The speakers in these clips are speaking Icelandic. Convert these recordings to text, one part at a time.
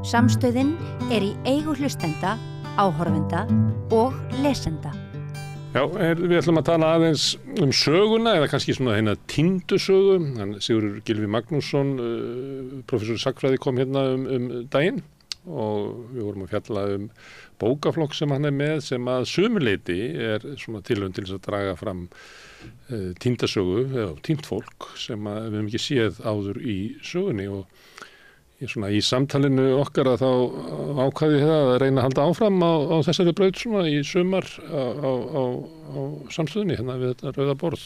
Samstöðin í eigu hlustenda, áhorfenda og lesenda. Já, við ætlum að tala aðeins söguna, eða kannski svona hérna týndu sögu. Sigurður Gylfi Magnússon, professor í sagnfræði, kom hérna daginn og við vorum að fjalla bókaflokk sem hann með, sem að sumuleyti svona tilraun til þess að draga fram týnda sögu, eða týnt fólk sem við höfum ekki séð áður í sögunni. Og svona í samtalinu okkar að þá ákvaði það að reyna að halda áfram á þessari braut svona í sumar á Samstöðinni hérna við þetta rauða borð.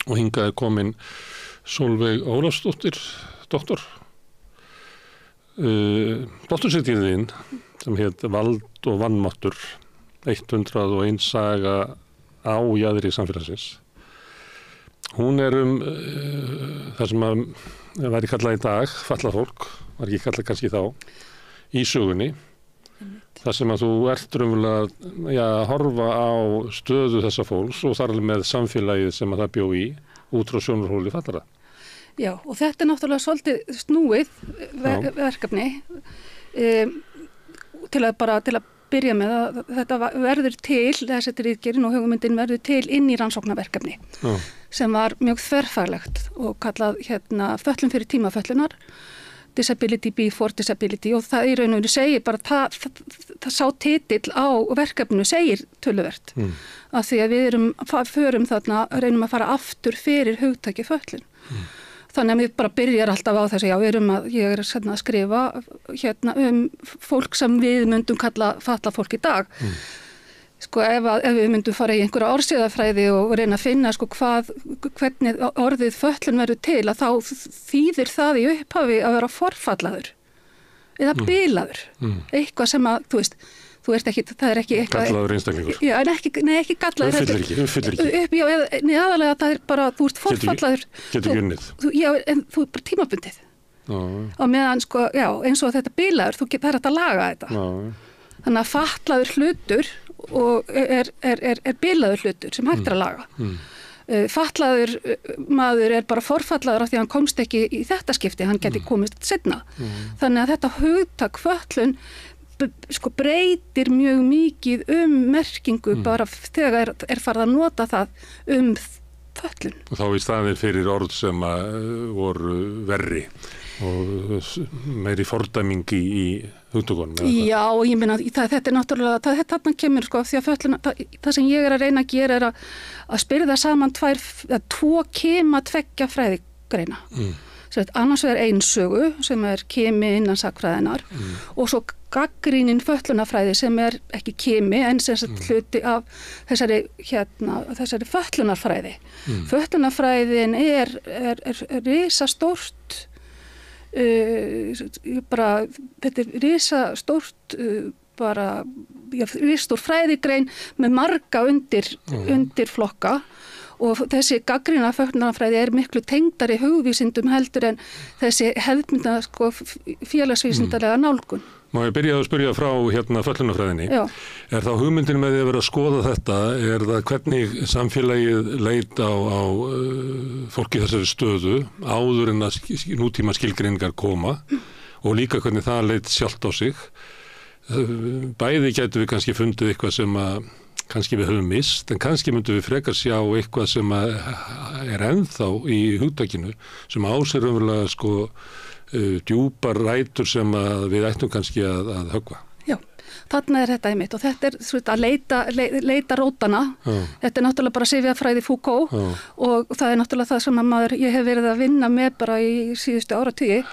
Og hingað komin Sólveig Ólafsdóttir, doktor, doktorsritgerðin sem hét Vald og vanmáttur, 101 saga á jaðri samfélagsins. Hún það sem að væri kallað í dag, fatlað fólk, var ekki kallað kannski þá, í sögunni. Það sem að þú ert raunverulega að horfa á stöðu þessa fólks og þar alveg með samfélagið sem að það bjó í, út frá sjónarhóli fatlara. Já, og þetta náttúrulega svolítið snúið verkefni til að byrja með að þetta verður til, þessi ritgerðin og hugmyndin verður til inn í rannsóknarverkefni sem var mjög þverfaglegt og kallað fötlun fyrir tímafötlunar, disability before disability, og það í raun og veru segir bara það sá titill á verkefninu segir töluvert af því að við förum þarna, reynum að fara aftur fyrir hugtaki fötlun. Þannig að við bara byrjar alltaf á þessu, ég að skrifa fólk sem við myndum kalla fatlað fólk í dag. Sko ef við myndum fara í einhverja orðsíðafræði og reyna að finna hvernig orðið fötlun verður til, að þá þýðir það í upphafi að vera forfallaður eða bilaður. Eitthvað sem að, þú ert ekki, það ekki eitthvað... Gallaður einstaklingur. Já, ekki gallaður. Uppfyllir ekki. Aðalega það bara, þú ert forfallaður. Getur ekki unnið. Já, en þú bara tímabundið. Á meðan, eins og þetta bilaður, það hægt að laga þetta. Þannig að fatlaður hlutur og er bilaður hlutur sem hægt að laga. Fatlaður maður bara forfallaður af því að hann komst ekki í þetta skipti, hann geti komist seinna. Þannig að þetta hugtak fötlun breytir mjög mikið merkingu bara þegar farið að nota það fötlun. Og þá í staðinn fyrir orð sem voru verri og meiri fordæming í hugtökunum. Já, og ég meina þetta náttúrulega, þarna kemur því að fötlun, það sem ég að reyna að gera að spyrða saman tvo kema tveggja fræðigreina. Annars ein sögu sem kemi innan sagnfræðinnar og svo gagnrýnin fötlunarfræði sem ekki kemi en sem hluti af þessari fötlunarfræði. Fötlunarfræðin risastórt, þetta risastórt risastór fræðigrein með marga undirflokka. Og þessi gagnrýna fötlunarfræði miklu tengdari hugvísindum heldur en þessi hefðbundna félagsvísindalega nálgun. Má ég byrja að spyrja frá fötlunarfræðinni? Já. Þá hugmyndin með því að vera að skoða þetta, það hvernig samfélagið leit á fólki þessari stöðu áður en að nútíma skilgreiningar koma og líka hvernig það leit sjálft á sig. Bæði gætu við kannski fundið eitthvað sem kannski við höfum mist, en kannski myndum við frekar sjá eitthvað sem ennþá í hugtakinu, sem á sér raunverulega djúpar rætur sem við ættum kannski að höggva. Já, þarna þetta einmitt og þetta að leita rótana. Þetta náttúrulega bara sifjafræði Foucault og það náttúrulega það sem ég hef verið að vinna með bara í síðustu áratugi.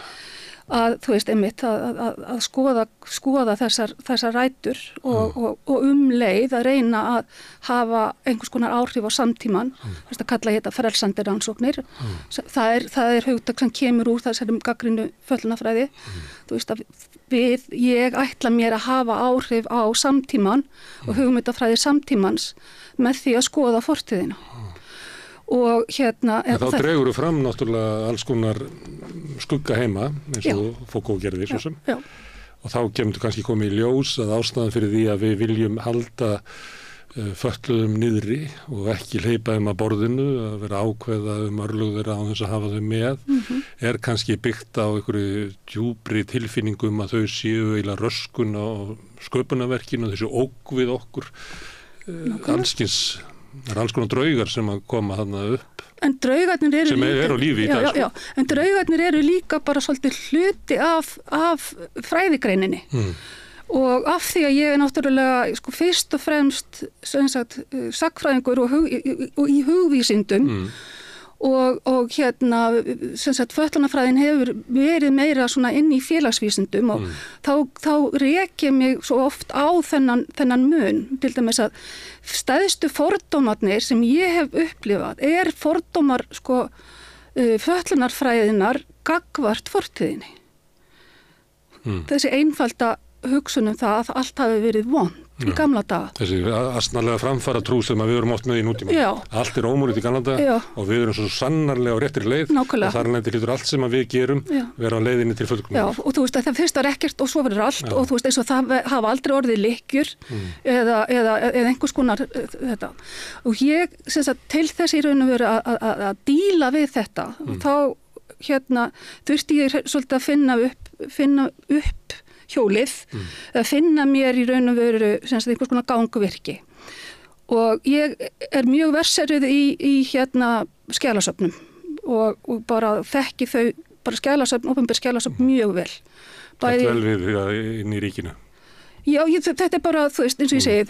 Að einmitt að skoða þessar rætur og leið að reyna að hafa einhvers konar áhrif á samtíman, að kalla þetta frelsandi rannsóknir. Það hugtak sem kemur úr þessari gagnrýnu fötlunarfræði. Ég ætla mér að hafa áhrif á samtíman og hugmyndafræði samtímans með því að skoða fortíðina. Og þá dregur þú fram náttúrulega alls konar skugga heima eins og Foucault gerði svo sem. Og þá kemur þú kannski komið í ljós að ástæðan fyrir því að við viljum halda fötluðum niðri og ekki hleypa að borðinu, að vera ákveða örlög þeirra á þess að hafa þau með, er kannski byggt á einhverju djúpri tilfinningum að þau séu eiginlega röskun á sköpunarverkinu og þessu ógn við okkur. Það er alls konar draugar sem að koma þarna upp. En draugarnir eru sem er á lífi í dag. Já, en draugarnir eru líka bara svolítið hluti af fræðigreininni. Og af því að ég er náttúrulega fyrst og fremst sagnfræðingur og í hugvísindum og fötlunarfræðin hefur verið meira svona inn í félagsvísindum og þá rek ég mig svo oft á þennan mun, til dæmis að stæðstu fordómarnir sem ég hef upplifað fordómar fötlunarfræðinar gagnvart fortíðinni. Þessi einfalda hugsunum það að allt hafi verið vont í gamla daga. Þessi asnalega framfara trú sem við erum oft með í nútíma. Allt er ómúlegt í gamla daga og við erum svo sannarlega á réttri leið. Nákvæmlega. Og þar lendi hlýtur allt sem við gerum vera á leiðinni til fullkomnunar. Já, og þú veist að það fyrst var ekkert og svo verður allt og þú veist eins og það hafa aldrei orðið lykkjur eða einhvers konar þetta. Og ég til þess í raun og veru að díla við þetta þá þurfti ég svolítið að finna upp hjólið, að finna mér í raun og veru einhvers konar gangvirki. Og ég er mjög verseruð í skjalasöfnum og bara þekki þau, bara skjalasöfn, opinber skjalasöfn mjög vel. Þetta vel við inn í ríkinu? Já, þetta er bara, þú veist, eins og ég segi,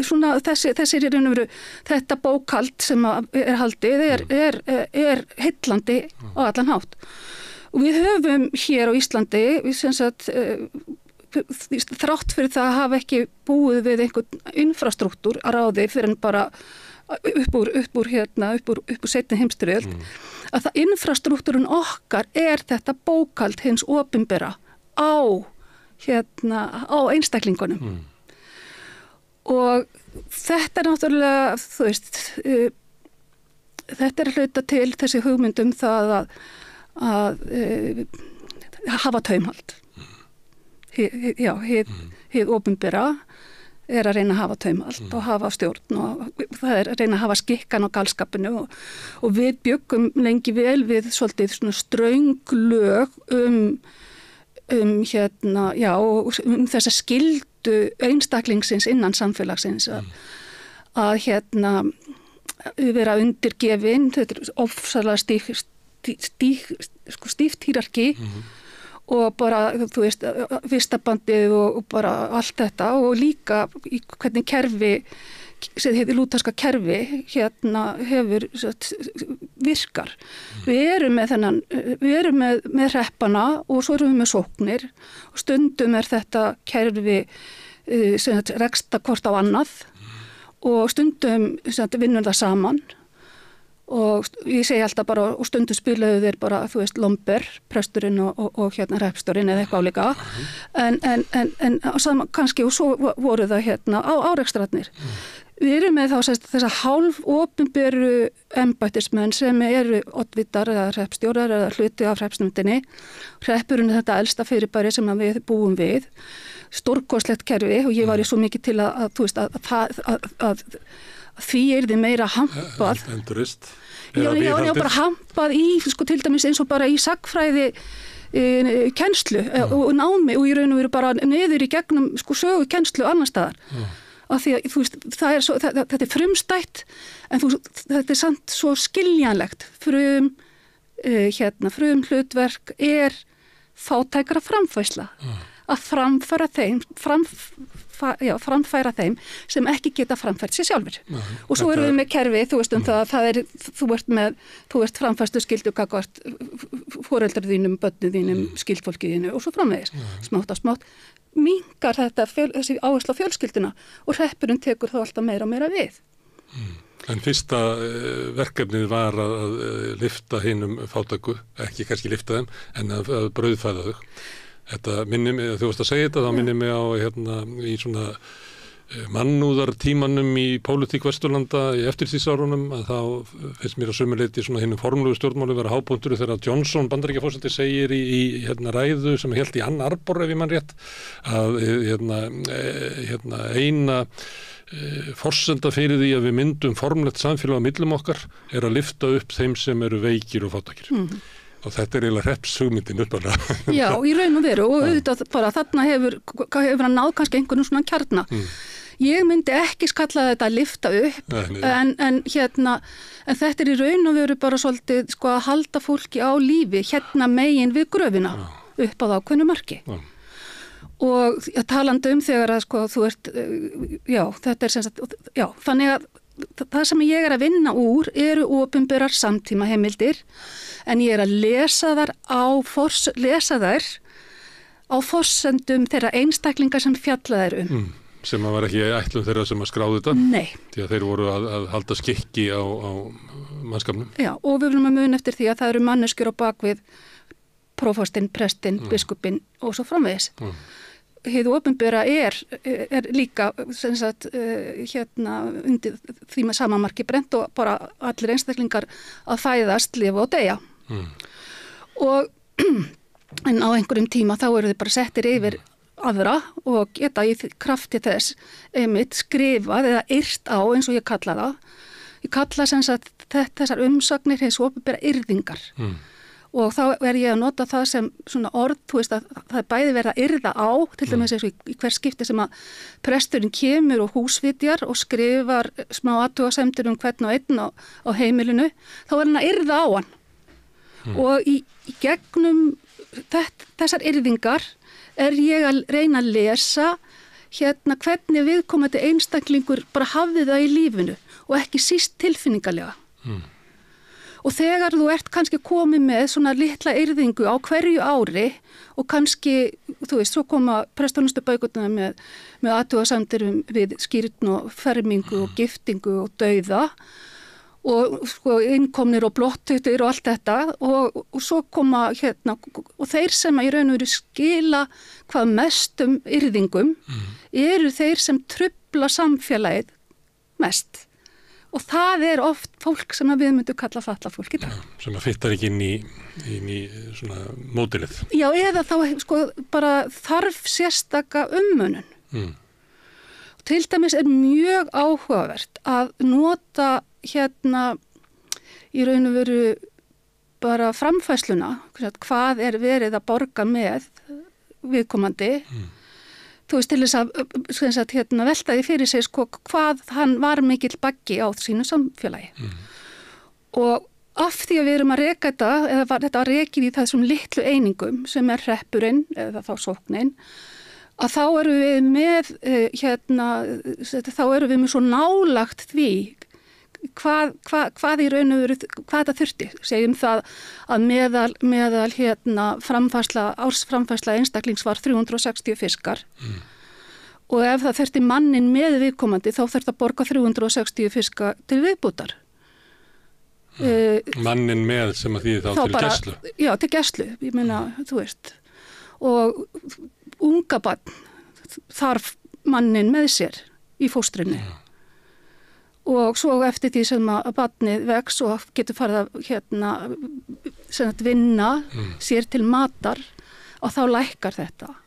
svona þessi í raun og veru, þetta bókhald sem er haldið er heillandi á allan hátt. Og við höfum hér á Íslandi, þrátt fyrir það að hafa ekki búið við einhvern infrastruktúr að ráði fyrir en bara upp úr seinni heimsstyrjöld, að það infrastruktúrun okkar þetta bókhald hins opinbera á einstaklingunum. Og þetta náttúrulega, þú veist, þetta hluta til þessi hugmyndum það að hafa taumhald. Hið opinbera að reyna að hafa taumhald og hafa stjórn og það að reyna að hafa skikkan og galskapinu og við bjöggum lengi vel við svolítið svona ströng lög þessa skyldu einstaklingsins innan samfélagsins að vera undirgefin, þetta er ofsalega stíft hierarki og bara, þú veist, vistabandið og bara allt þetta og líka hvernig kerfi, lútherska kerfi hefur virkar. Við erum með hreppana og svo erum við með sóknir og stundum þetta kerfi reksta hvort á annað og stundum vinnur það saman. Og ég segi alltaf bara, og stundum spilaðu þeir bara, þú veist, Lomber, presturinn og hreppstjórinn eða eitthvað álíka, en saman kannski, og svo voru það á árekstrarnir. Við erum með þessa hálf opinberu embættismenn sem eru oddvitar eða hreppstjórar eða hluti af hreppsnefndinni. Hreppurinn er þetta elsta fyrirbæri sem við búum við, stórkostlegt kerfi og ég var svo mikið til að þú veist, að því þið meira hampað. Endurist. Já, bara hampað í, til dæmis eins og bara í sagnfræði kennslu og námi og í raun og veru bara niður í gegnum sögu kennslu annar staðar. Af því að, þú veist, þetta er frumstætt, en þetta er samt svo skiljanlegt. Frumhlutverk er fátækara framfærsla. Að framfæra þeim sem ekki geta framfært sér sjálfur. Og svo erum við með kerfi, þú veist þú ert framfærslu skyldu gagnvart foreldrar þínum, börnum þínum, skyldfólki þínu og svo framvegis. Smátt á smátt minnkar þessi áherslu á fjölskylduna og hreppurinn tekur þá alltaf meira og meira við. En fyrsta verkefnið var að lyfta hinum fátæku, ekki kannski lyfta þeim, en að brauðfæða þau. Þetta minnir mig, þú varst að segja þetta, þá minnir mig á í svona mannúðartímanum í pólitík Vesturlanda í eftirstríðsárunum að þá finnst mér að sömuleyti svona hinnum formlegu stjórnmáli vera hápunktur þegar Johnson Bandaríkjaforseti segir í ræðu sem hélt í Ann Arbor ef ég man rétt að eina forsenda fyrir því að við myndum formlegt samfélag á millum okkar að lyfta upp þeim sem eru veikir og fátækir. Og þetta eiginlega hreppshugmyndin uppalega. Já, í raun og veru og auðvitað bara þarna hefur hann náð kannski einhvern svona kjarna. Ég myndi ekki skalla þetta að lyfta upp en þetta í raun og veru bara svolítið sko að halda fólki á lífi megin við gröfina upp að ákveðnu marki. Og talandi þegar að sko þú ert, þetta sem sagt, þannig að það sem ég að vinna úr eru opinberar samtíma heimildir en ég að lesa þær á forsendum þeirra einstaklingar sem fjallað sem að var ekki ætlum þeirra sem að skráðu þetta. Nei. Því að þeir voru að halda skikki á mannskapnum. Já, og við viljum að muna eftir því að það eru manneskjur á bakvið prófastinn, prestinn, biskupinn og svo framvegis. Hið opinbera er líka sem sagt, undir því með sama marki brennt og bara allir einstaklingar að fæðast, lifa og deyja. Og en á einhverjum tíma þá eru þið bara settir yfir aðra og geta í krafti þess einmitt skrifað eða yrt á eins og ég kalla það. Ég kalla sem sagt þessar umsagnir hins opinbera yrðingar. Og þá ég að nota það sem svona orð, þú veist að það bæði verið að yrða á, til dæmis eins og í hver skipti sem að presturinn kemur og húsvitjar og skrifar smá athugasemdir hvern og einn á heimilinu, þá hann að yrða á hann. Og í gegnum þessar yrðingar ég að reyna að lesa hvernig viðkomandi einstaklingur bara hafði það í lífinu og ekki síst tilfinningalega. Og þegar þú ert kannski komið með svona litla yrðingu á hverju ári og kannski, þú veist, svo koma presthjónustu bækurnar með athugasemdir við skírn og fermingu og giftingu og dauða og sko innkomnir og blottutir og allt þetta og svo koma og þeir sem í raun og veru skila hvað mestum yrðingum eru þeir sem trufla samfélagið mest. Og það oft fólk sem við myndum kalla fatlað fólk í dag. Sem að fittar ekki inn í svona mótilið. Já, eða þá sko bara þarf sérstaka umönnun. Til dæmis mjög áhugavert að nota í raun og veru bara framfæsluna, hvað verið að borga með viðkomandi. Þú veist, til þess að velta því fyrir sig sko, hvað hann var mikill baggi á sínu samfélagi. Og af því að við erum að reka þetta, eða var þetta að rekið í þessum litlu einingum sem hreppurinn, eða þá sóknin, að þá erum við með, þá erum við með svo nálagt því hvað í raun og veru, hvað það þurfti. Segjum það að meðal ársframfærsla einstaklings var 360 fiskar og ef það þurfti mannin með viðkomandi þá þurfti að borga 360 fiska til viðbútar. Mannin með sem að því þá til gæslu? Já, til gæslu, ég meina, þú veist. Og unga barn þarf mannin með sér í fóstrinu. Og svo eftir því sem að barnið vex og getur farið að vinna sér til matar og þá lækkar þetta.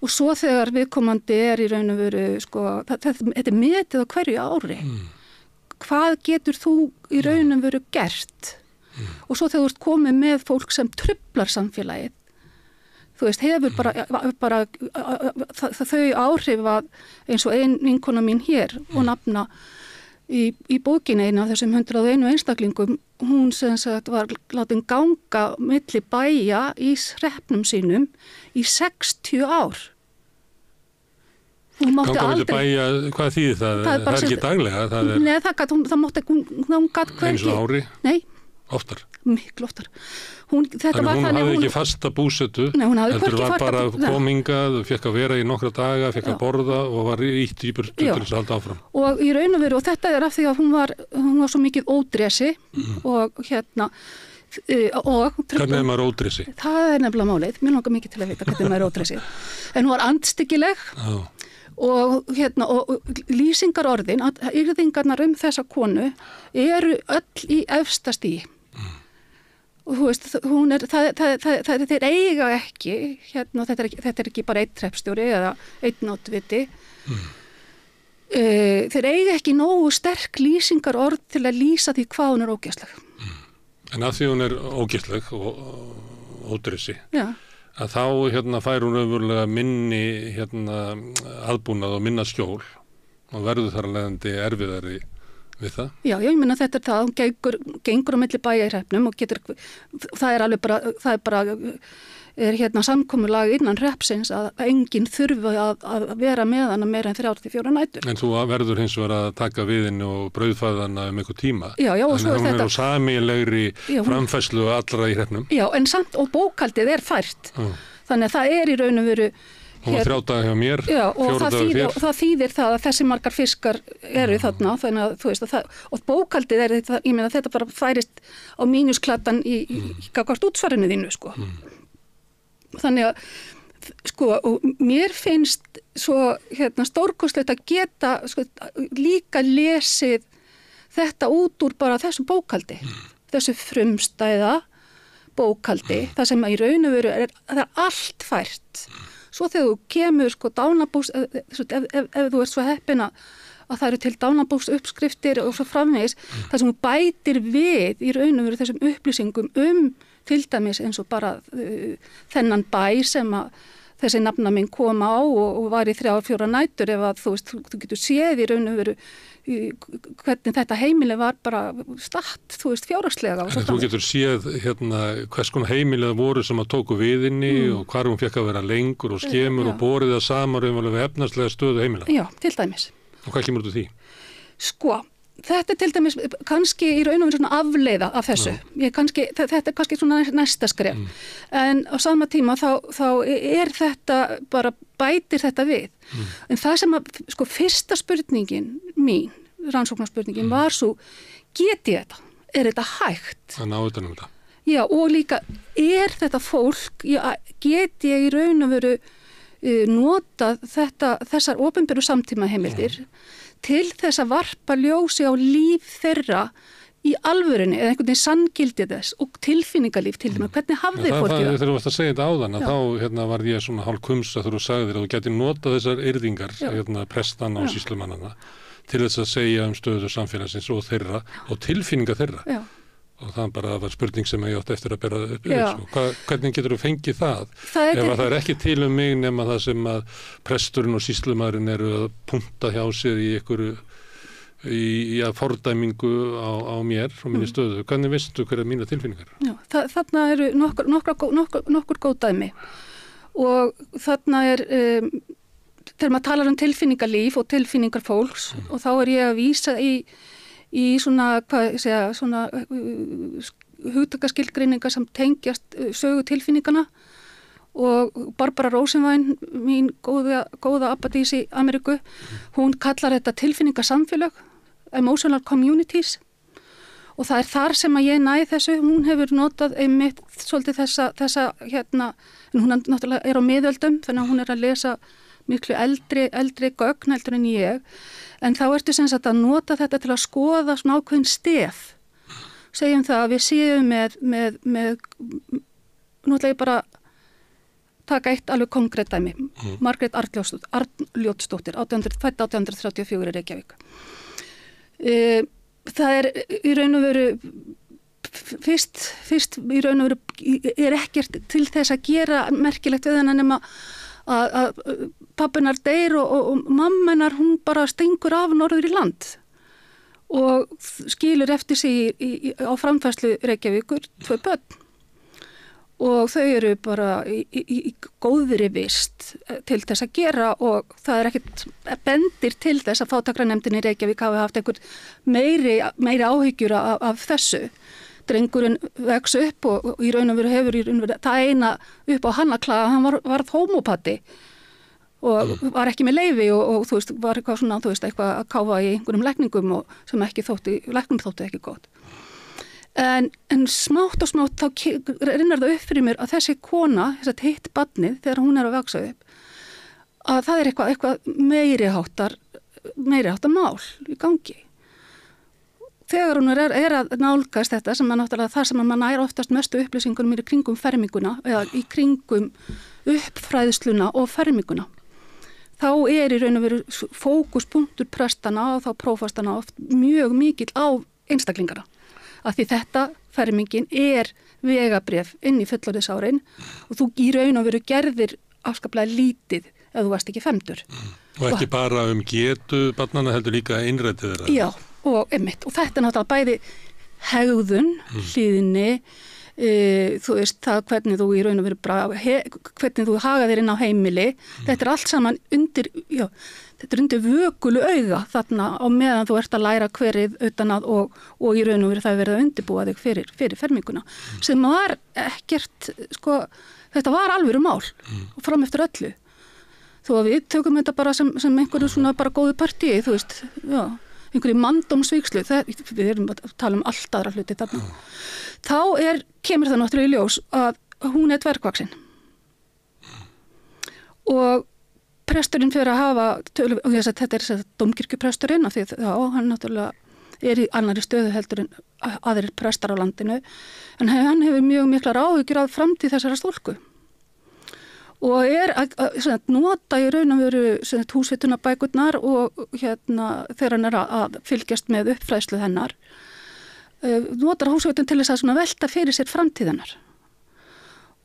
Og svo þegar viðkomandi í raun og veru, sko, þetta metið á hverju ári. Hvað getur þú í raun og veru gert? Og svo þegar þú ert komið með fólk sem truflar samfélagið, þú veist, hefur bara þau áhrif að eins og ein vinkona mín hér og nafna í bókinni einu af þessum 101 einstaklingum, hún sem sagt var látin ganga milli bæja í hreppnum sínum í 60 ár. Hún mátti ganga aldrei... milli bæja, hvað þýðir það? Það er ekki daglega? Nei, það mátti, hún gat hvergi. Eins og ári? Nei. Oftar? Miklu oftar. Þannig hún hafði ekki fasta búsetu, heldur var bara komingað, fekk að vera í nokkra daga, fekk að borða og var ítt í burtu til þess að halda áfram. Og í raun og veru, og þetta af því að hún var svo mikið ódresi og Hvernig maður ódresi? Það nefnilega málið, mér langar mikið til að vita hvernig maður ódresi. En hún var andstyggileg og lýsingarorðin, yrðingarnar þessa konu eru öll í efsta stigi. Og þú veist, þeir eiga ekki, þetta er ekki bara einn hreppstjóri eða einn oddviti, þeir eiga ekki nógu sterk lýsingarorð til að lýsa því hvað hún er ógeðsleg. En að því hún er ógeðsleg og ódrissi, að þá fær hún öfurlega minni aðbúnað og minna skjól og verður þar að leiðandi erfiðari við það? Já, ég meina þetta er það, hún gengur á milli bæja í hreppnum og getur, það er alveg bara, samkomulag innan hreppsins að enginn þurfi að vera með hana meira en 3-4 nætur. En þú verður hins vegar að taka við henni og brauðfæða hana einhver tíma. Já, og svo er þetta. Þannig að hún er á sameiginlegri framfærslu allra í hreppnum. Já, en samt og bókhaldið er fært. Þannig að það er í raun og veru hún var 3 daga hjá mér, 4 daga þér. Og það þýðir það að þessi margar fiskar eru þarna, þannig að þú veist að og bókhaldið er þetta, ég meina þetta bara færist á mínuskladdan í gagnvart útsvarinu þínu, sko. Þannig að, sko, og mér finnst svo, stórkostlegt að geta, sko, líka lesið þetta út úr bara þessu bókhaldi, þessu frumstæða bókhaldi, það sem í raun og veru það er allt fært. Svo þegar þú kemur sko dánabús, ef þú ert svo heppin að það eru til dánabús uppskriftir og svo framvegis, það sem þú bætir við í raun og veru þessum upplýsingum til dæmis eins og bara þennan bæ sem að þessi nafna minn kom á og var í 3-4 nætur ef að þú veist, þú getur séð í raun og veru hvernig þetta heimili var bara statt, þú veist, fjárhagslega. En þú getur séð hvers konar heimilið voru sem að tóku við inni og hvar hún fekk að vera lengur og skemur og borið það saman við efnarslega stöðu heimila. Já, til dæmis. Og hvað kemur út úr því? Sko, þetta er til dæmis kannski í raun og veru svona afleiða af þessu. Þetta er kannski svona næsta skref. En á sama tíma þá er þetta bara bætir þetta við. En það sem að, sko, fyrsta spurningin mín, rannsóknarspurningin var svo, get ég þetta? Er þetta hægt? Það ná utan þetta. Já, og líka, er þetta fólk, get ég í raun og veru notað þessar opinberu samtímaheimildir til þess að varpa ljósi á líf þeirra í alvörunni eða einhvern veginn sanngildi þess og tilfinningalíf til þeim. Hvernig hafði fólk það? Þegar þú varst að segja þetta áðan að þá var ég svona hálf kumsa þegar þú sagðir að þú gæti notað þessar yrðingar, prestana og sýslumannana til þess að segja stöðu samfélagsins og þeirra og tilfinninga þeirra. Já. Og það bara var spurning sem ég átti eftir að bera upp yfir. Sko. Hvernig getur þú fengið það? Ef það er ekki til mig nema það sem að presturinn og sýslumaðurinn eru að punta hjá sér í einhverju í fordæmingu á mér og minni stöðu. Hvernig veistu hverja mína tilfinningar? Já, þarna eru nokkur góð dæmi og þarna þegar maður talar tilfinningalíf og tilfinningar fólks og þá ég að vísa í svona, svona hugtakaskilgreiningar sem tengjast sögu tilfinningana og Barbara Rosenwein, mín góða abbadís í Ameríku, hún kallar þetta tilfinningasamfélög, emotional communities og það þar sem að ég næ þessu, hún hefur notað einmitt svolítið þessa en hún náttúrulega á miðöldum þannig að hún að lesa miklu eldri gögn heldur en ég, en þá ertu sem sagt að nota þetta til að skoða svona ákveðin stef. Segjum það að við séum með náttúrulega bara taka eitt alveg konkrétt dæmi. Margrét Arnljótsdóttir, fædd 1834 í Reykjavík. Það í raun og veru fyrst í raun og veru ekkert til þess að gera merkilegt við hennar nema að pappinar deyr og mammenar hún bara stingur af norður í land og skilur eftir sig á framfærslu Reykjavíkur 2 börn og þau eru bara í góðri vist til þess að gera og það ekkert bendir til þess að fátækranemndin í Reykjavík hafi haft einhver meiri áhyggjur af þessu. Drengurinn vex upp og í raun og veru hefur það eina upp á hann að klaga, hann varð homópati og var ekki með leyfi og þú veist, var eitthvað svona, þú veist, eitthvað að káfa í einhverjum lækningum og sem læknum þótti ekki gott. En smátt og smátt þá rinnar það upp fyrir mér að þessi kona, þess að hitt barnið þegar hún að vaksa upp, að það eitthvað meiri háttar mál í gangi. Þegar hún að nálgast þetta sem náttúrulega það sem mann nær oftast mestu upplýsingunum í kringum ferminguna eða í kringum uppfræðsluna og ferminguna, þá í raun og veru fókuspunktur prestana og þá prófastana oft mjög mikill á einstaklingana. Af því þetta fermingin vegabréf inn í fullorðinsárin og þú í raun og veru gerðir afskaplega lítið ef þú varst ekki fermdur. Og ekki bara getu barnanna heldur líka innrættið þeirra. Já, og einmitt. Og þetta náttúrulega bæði hegðun, hlýðni, þú veist það hvernig þú í raun og veru hvernig þú haga þér inn á heimili. Þetta allt saman undir vökulu auga þarna á meðan þú ert að læra hverið utan að og í raun og veru það verið að undirbúa þig fyrir ferminguna. Sem var ekkert, þetta var alvöru mál og fram eftir öllu. Þó að við tökum þetta bara sem einhverju svona bara góðu partíi, þú veist, já, einhverju manndómsvíkslu, við erum að tala allt aðra hluti þarna. Þá kemur það náttúrulega í ljós að hún dvergvaxin. Og presturinn fyrir að hafa, og þetta dómkirkjupresturinn, af því hann náttúrulega í annarri stöðu heldur en aðrir prestar á landinu, en hann hefur mjög miklar áhyggjur af framtíð þessara stúlku. Og að nota í raun og veru húsvitunarbækurnar og þegar hann að fylgjast með uppfræðslu hennar, notar húsvitun til þess að velta fyrir sér framtíðanar.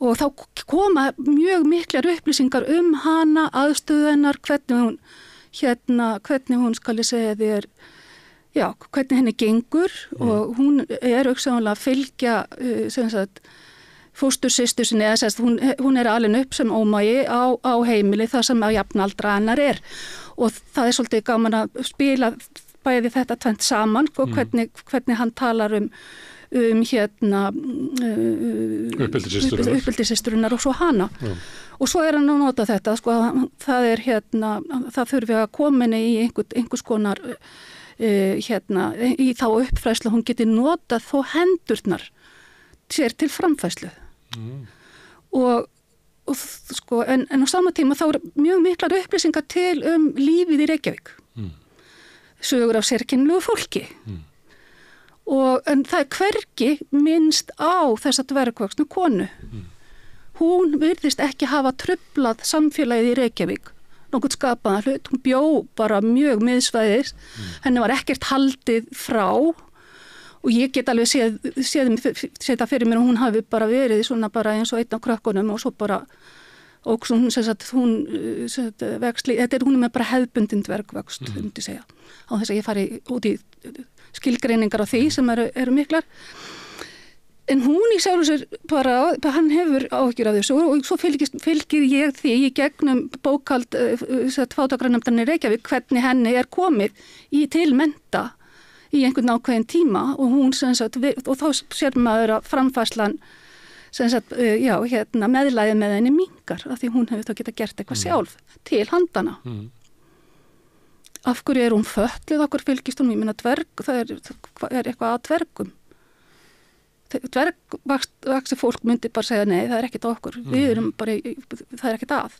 Og þá koma mjög miklar upplýsingar hana, aðstöðu hennar, hvernig hún skal ég segja þér, já, hvernig henni gengur og hún auksamlega að fylgja, fóstursystur sinni, hún alin upp sem ómagi á heimili þar sem að jafnaldra hennar og það svolítið gaman að spila bæði þetta tvennt saman og hvernig hann talar uppeldissystrurinnar og svo hana. Og svo hann að nota þetta, það þurfi að koma henni í einhvers konar í þá uppfræðslu hún geti notað þó hendurnar sér til framfærslu. En á sama tíma þá mjög miklar upplýsingar til lífið í Reykjavík. Sögur af sérkennilegu fólki. En það hvergi minnst á þessa dvergvaxnu konu. Hún virðist ekki hafa truflað samfélagið í Reykjavík. Nokkuð skapaðan hlut. Hún bjó bara mjög miðsvæðis. Henni var ekkert haldið frá. Og ég get alveg séð það fyrir mér og hún hafi bara verið svona bara eins og einn af krökkunum og svo bara, og hún vexli, hún með bara hefðbundin dvergvöxt, myndi segja. Á þess að ég fari út í skilgreiningar á því sem eru miklar. En hún í sjálfu sér bara, hann hefur áhyggjur af þessu og svo fylgir ég því í gegnum bókhald fátækranefndarinnar í Reykjavík hvernig henni komið til mennta í einhvern ákveðin tíma og hún og þá sér maður að framfærslan meðlæði með henni minnkar af því hún hefur þá getað gert eitthvað sjálf til handana. Af hverju hún fötluð, af hverju fylgist hún, ég meina dverg, það eitthvað að dvergum. Dvergvaxi fólk myndi bara segja nei, það ekkert okkur, við erum bara, það ekkert að.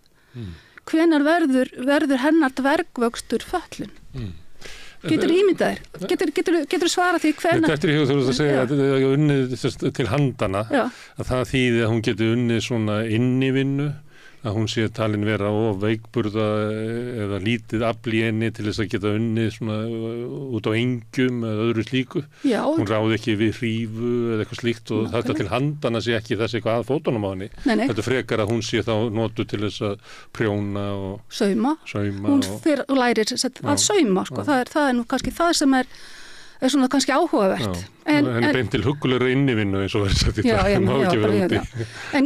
Hvenær verður hennar dvergvöxtur fötlun? Getur ímyndaðir? Getur svara því hvenær? Þetta í hug þú veist að segja að það er unnið til handana, að það þýði að hún getur unnið svona innivinnu, að hún sé talin vera of veikburða eða lítið afl í henni til þess að geta unnið svona út á engjum eða öðru slíku. Já. Hún ráði ekki við hrífu eða eitthvað slíkt og þetta til handana sé ekki þessi eitthvað að fótunum á henni. Þetta frekar að hún sé þá notu til þess að prjóna og sauma. Hún fyrir og lærir að sauma, sko. Það er nú kannski það sem er svona kannski áhugavert. Henni beint til huggulegra innivinnu eins og verið sagt í dag, má ekki vera úti. En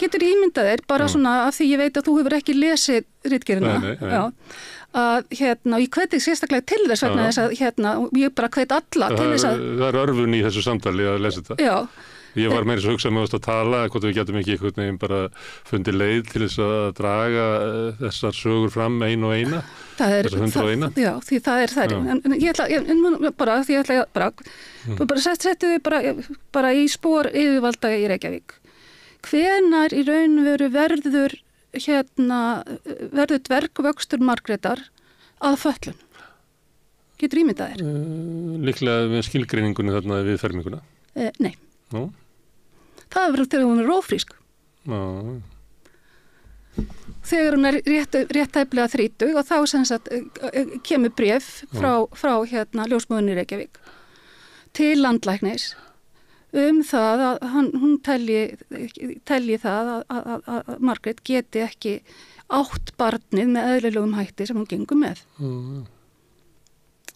getur ímyndað þér bara svona af því ég veit að þú hefur ekki lesið ritgerðina, að ég hveti sérstaklega til þess vegna þess að ég bara hveti alla til þess að... Það er örfun í þessu samtali að lesa þetta. Já. Ég var meira að hugsa með að tala, hvort við getum ekki einhvern veginn bara fundið leið til þess að draga þessar sögur fram ein og eina, þessar 101. Já, því það er þær. En ég ætla bara settu þið bara í spór yfirvalda í Reykjavík. Hvenær í raun verður verður dvergvöxtur Margrétar að föllun. Getur ímyndað þér? Líklega við skilgreiningunni þarna við ferminguna? Nei. Nú? Það verður þegar hún er rófrísk. Já. Þegar hún er rétt tæplega 30 og þá sem sagt kemur bréf frá ljósmóðinni í Reykjavík til landlæknis það að hún telji það að Margrét geti ekki átt barnið með eðlilegum hætti sem hún gengur með.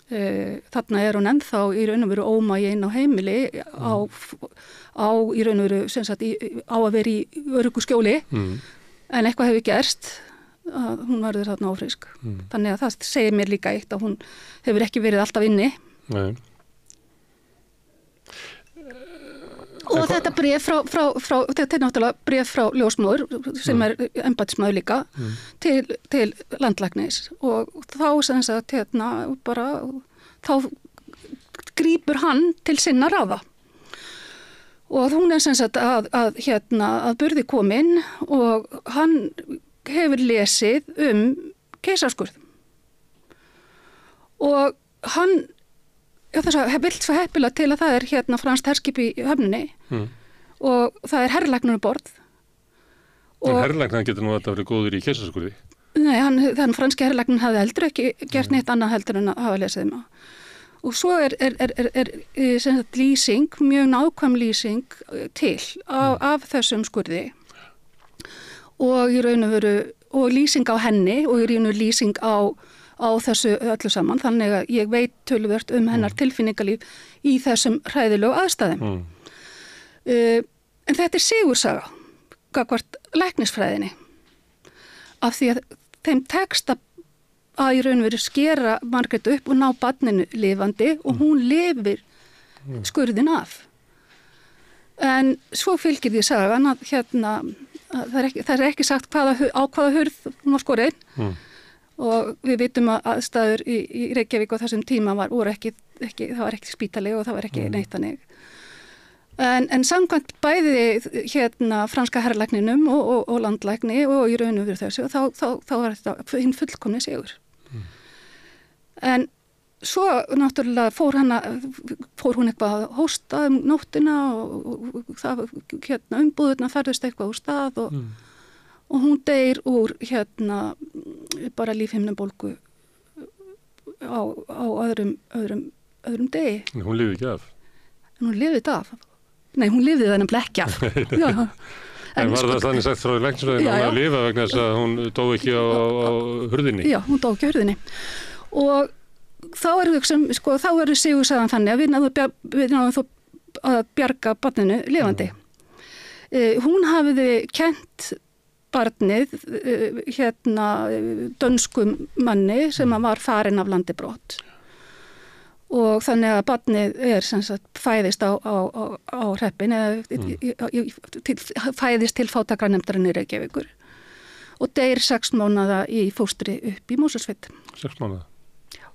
Þarna er hún ennþá í raun og veru ómagi inn á heimili á í raun og veru sem sagt á að vera í öruggu skjóli en eitthvað hefur gerst að hún verður þarna ófrísk. Þannig að það segir mér líka eitt að hún hefur ekki verið alltaf inni. Nei. Og þetta bréf þetta er náttúrulega bréf frá ljósmóður sem er embættismaður líka til landlæknis og þá sem sagt bara þá grípur hann til sinna ráða. Og hún er sem sagt að burði komin og hann hefur lesið keisarskurð. Og hann vill svo heppilega til að það er franskt herskip í höfninni og það er herrlæknir borð. En herrlæknir getur nú alltaf verið góður í keisarskurði? Nei, þann franski herrlæknir hafði heldur ekki gert neitt annað heldur en að hafa lesið Og svo er sem sagt lýsing, mjög nákvæm lýsing til af þessum skurði og í raun og veru og lýsing á henni og í raun og lýsing á þessu öllu saman, þannig að ég veit töluvert hennar tilfinningalíf í þessum hræðilegu aðstæðum. En þetta er sigursaga gagnvart læknisfræðinni af því að þeim tekst að í raun og veru skera Margrét upp og ná barninu lifandi og hún lifir skurðin af. En svo fylgir því sagan að það er ekki sagt á hvaða hurð hún var skorin og við vitum að aðstæður í Reykjavík á þessum tíma það var ekki spítali og það var ekki neitt þannig. En samkvæmt bæði franska herrlækninum og landlækni og í raun og veru þessu þá var þetta hinn fullkomni sigur. En svo náttúrulega fór hún eitthvað að hósta nóttina og það umbúðurna ferðust eitthvað úr stað og hún deyr úr bara lífhimnubólgu á öðrum degi. En hún lifði ekki af? En hún lifði af. Nei, hún lifði það nefnilega ekki af. Já. En var það þannig sagt frá læknisfræðinni að hún lifa vegna þess að hún dó ekki á hurðinni? Já, hún dó ekki á hurðinni. Og þá er sigursagan þannig að við náðum þó að bjarga barninu lifandi. Hún hafiði kennt barnið dönskum manni sem var farinn af landi brott. Og þannig að barnið sem sagt fæðist á hreppin fæðist til fátækranefndarinnar í Reykjavíkur og deyr 6 mánaða í fóstri upp í Mosfellsveit. 6 mánaða? Já.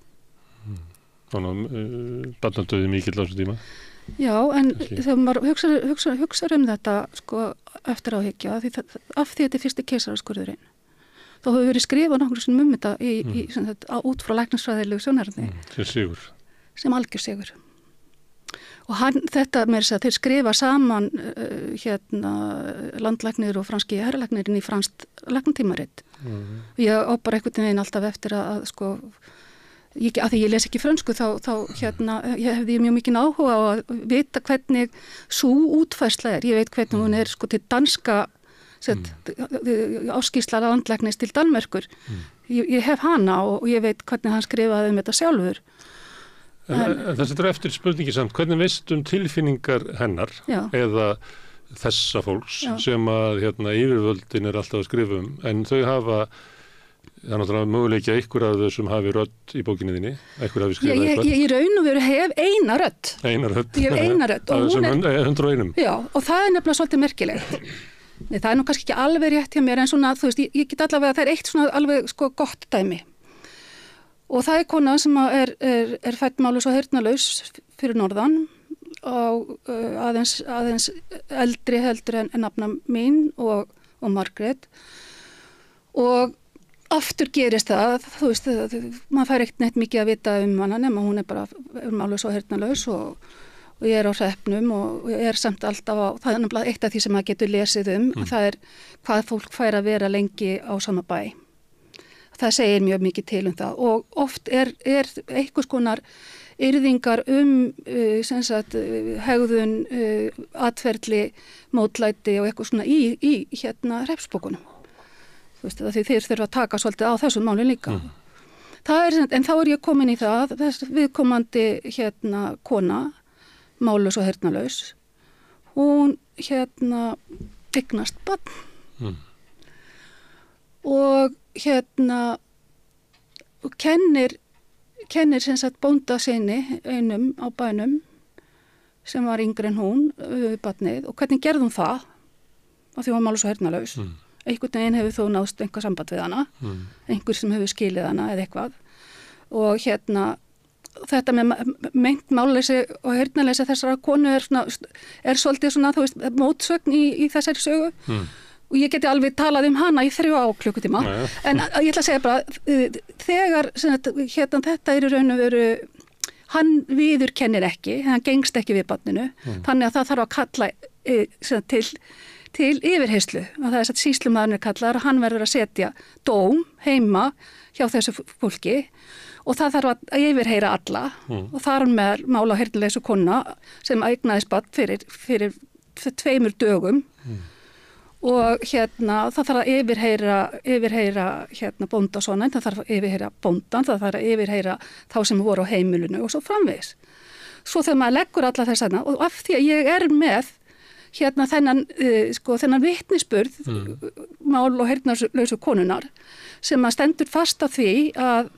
Þannig að barnadauði mikill á þessu tíma? Já, en þegar maður hugsar þetta eftir áhyggja af því þetta er fyrsti keisaraskurðurinn. Þá hefur verið skrifað nokkur sem þetta út frá læknisfræðilegu sjónarhorni. Sem sigur. Sem algjör sigur. Og þetta með þess að þeir skrifa saman landlæknir og franski herrlæknirinn í franskt læknatímarit. Ég á bara einhvern veginn alltaf eftir að að því ég les ekki frönsku ég hefði mjög mikinn áhuga á að vita hvernig sú útfærsla er. Ég veit hvernig hún er til danska áskýrsla landlæknis til Danmerkur. Ég hef hana og ég veit hvernig hann skrifaði þetta sjálfur. Það setur eftir spurningi samt, hvernig veist tilfinningar hennar eða þessa fólks sem að yfirvöldin er alltaf að skrifa en þau hafa, það er náttúrulega möguleikja einhver af þau sem hafi rödd í bókinni þinni, einhver hafi skrifað eitthvað. Ég í raun og veru hef eina rödd. Eina rödd? Ég hef eina rödd. Sem 101. Já, og það er nefnilega svolítið merkilegt. Það er nú kannski ekki alveg rétt hjá mér en svona, þú veist, ég get allavega, það er eitt svona alveg gott dæmi. Og það er kona sem er fædd málaus og heyrnarlaus fyrir norðan og aðeins eldri heldur en nafna mín og Margrét. og aftur gerist það, þú veist, maður fær ekkert neitt mikið að vita hana nema hún bara málaus og heyrnarlaus og ég á hreppnum og ég samt alltaf á, það nefnilega eitt af því sem maður getur lesið það hvað fólk fær að vera lengi á sama bæ. Það segir mjög mikið til það og oft einhvers konar yrðingar sem sagt, hegðun, atferli, mótlæti og eitthvað svona í hreppsbókunum. Þú veist, því þeir þurfa að taka svolítið á þessum málum líka. En þá ég komin í það, viðkomandi kona, málaus og heyrnarlaus, hún eignast barn og kennir sem sagt bónda sinni einum á bænum sem var yngri en hún barnið og hvernig gerði hún það af því hún var málaus og heyrnarlaus. Einhvern veginn hefur þó náðst einhver samband við hana, einhver sem hefur skilið hana eða eitthvað og þetta með meint málleysi og heyrnarleysi þessara konu er svolítið svona, þú veist, mótsögn í þessari sögu og ég geti alveg talað hana í 3 klukkutíma en ég ætla að segja bara þegar þetta í raun og veru hann viðurkennir ekki, hann gengst ekki við barninu, þannig að það þarf að kalla til yfirheyslu og það þess að sýslumaðurinn kallar að hann verður að setja dóm heima hjá þessu fólki og það þarf að yfirheyra alla og þar með mála heyrnarleysu kona sem eignaðist barn fyrir 2 dögum og það þarf að yfirheyra bónda svona, það þarf að yfirheyra bóndan, það þarf að yfirheyra þá sem voru á heimilinu og svo framvegis. Svo þegar maður leggur alla þessana og af því að ég með þennan vitnisburð mál og heyrnarlausu konunar sem að stendur fast á því að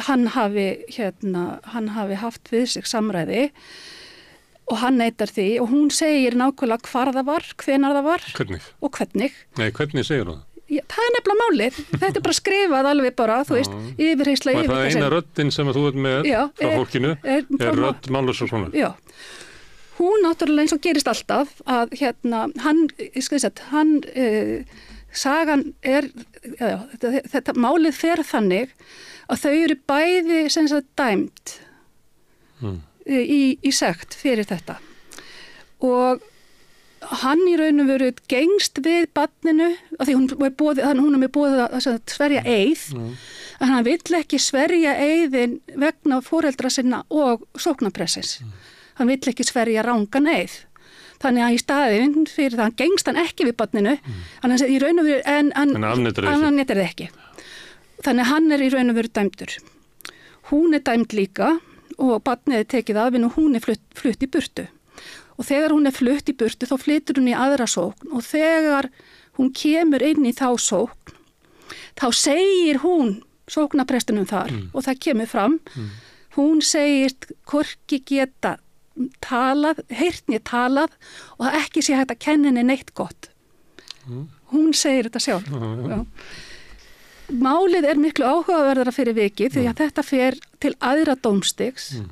hann hafi haft við sig samræði og hann neitar því og hún segir nákvæmlega hvar það var, hvenær það var og hvernig. Nei, hvernig segir hún það? Já, það nefnilega málið. Þetta bara skrifað alveg bara, þú veist, yfirheysla. Og það eina röddin sem þú með frá fólkinu rödd málaus og svona. Já. Hún náttúrulega eins og gerist alltaf að sagan þetta málið fer þannig að þau eru bæði sem sagt dæmd í sekt fyrir þetta og hann í raun og veru gengst við barninu af því hún er með boðið að sverja eið en hann vill ekki sverja eiðin vegna foreldra sinna og sóknarpressins. Hann vill ekki sverja rangan eið. Þannig að í staðinn fyrir það, hann gengst hann ekki við barninu, hann í raun og veru, en hann netar ekki. Þannig að hann í raun og veru dæmdur. Hún dæmd líka og barnið tekið af henni og hún flutt í burtu. Og þegar hún flutt í burtu þá flytur hún í aðra sókn og þegar hún kemur inn í þá sókn, þá segir hún sóknarprestinum þar og það kemur fram, hún segir hvorki geta heyrt né talað og það ekki sé hægt að kenna henni neitt gott. Hún segir þetta sjálf. Já. Málið miklu áhugaverðara fyrir vikið því að þetta fer til aðra dómstigs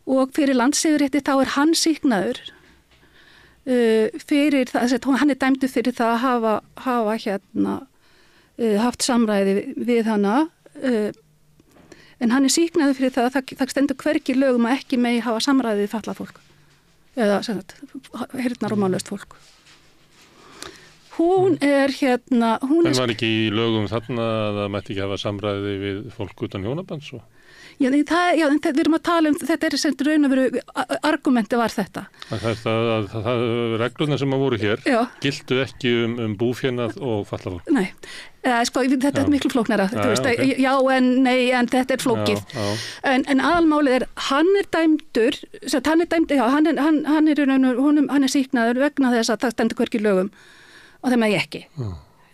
og fyrir landsyfirrétti þá hann sýknaður fyrir það, hann dæmdur fyrir það að hafa haft samræði við hana en hann sýknaður fyrir það að það stendur hvergi lögum að ekki megi hafa samræði við fatlað fólk eða heyrnar og mállaust fólk. Hún En var ekki í lögum þarna að það mætti ekki hafa samræði við fólk utan hjónabands? Já, við erum að tala þetta sem raun og veru argumenti var þetta. Það reglurnar sem voru hér giltu ekki búfénað og fatlað fólk? Nei, þetta miklu flóknara. Já, en nei, en þetta flókið. En aðalmálið hann dæmdur, hann sýknaður vegna þess að það stendur hvergi lögum og það með ég ekki.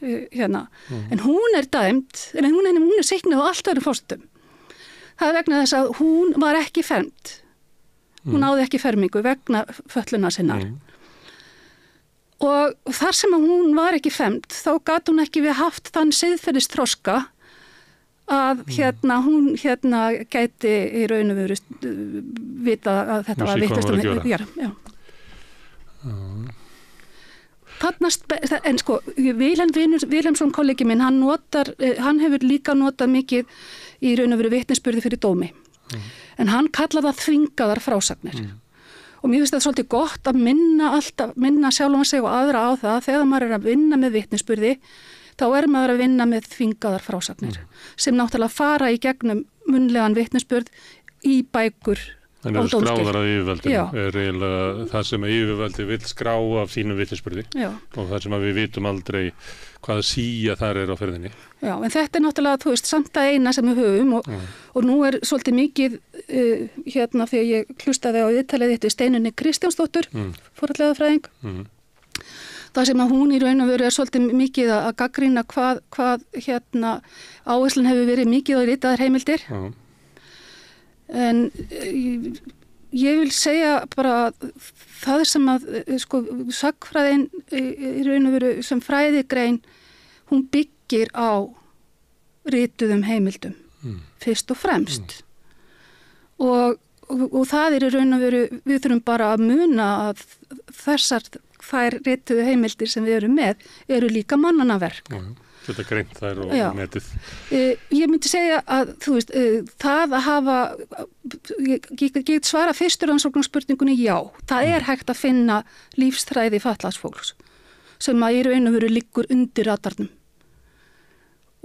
En hún dæmd, en hún sýknuð á allt öðrum fórstum. Það vegna þess að hún var ekki fermd. Hún náði ekki fermingu vegna fötlunar sinnar. Og þar sem hún var ekki fermd, þá gat hún ekki við haft þann siðferðisþroska að hún gæti í raun og veru vita að þetta var vitlaust. Já. en sko, Vilhelmsson kollegi minn, hann hefur líka notað mikið í raun og veru vitnisburði fyrir dómi. En hann kallar það þvingaðar frásagnir. Og mér finnst það svolítið gott að minna sjálfan sig og aðra á það þegar maður að vinna með vitnisburði, þá maður að vinna með þvingaðar frásagnir sem náttúrulega fara í gegnum munnlegan vitnisburð í bækur og dómstig. En skráðar af yfirvaldinu eiginlega það sem yfirvaldi vill skrá af sínum vitnisburði og það sem við vitum aldrei hvaða síja þar á ferðinni. Já, en þetta náttúrulega, þú veist, samt að eina sem við höfum og nú svolítið mikið þegar ég hlustaði á viðtalið þitt við Steinunni Kristjánsdóttur, fornleifafræðing. Það sem að hún í raun og veru svolítið mikið að gagnrýna hvað áherslun hefur verið mikið á ritaðar heimildir. En ég vil segja bara það sem að sagnfræðin í raun og veru sem fræðigrein, hún byggir á rituðum heimildum fyrst og fremst. Og það í raun og veru, við þurfum bara að muna að þær rituðu heimildir sem við erum með eru líka mannanna verk. Þetta greint þær og metið. Ég myndi segja að það að hafa, ég get svara fyrstur rannsóknarspurningunni já. Það hægt að finna lífsþræði fatlaðs fólks sem að í raun og veru liggur undir radarnum.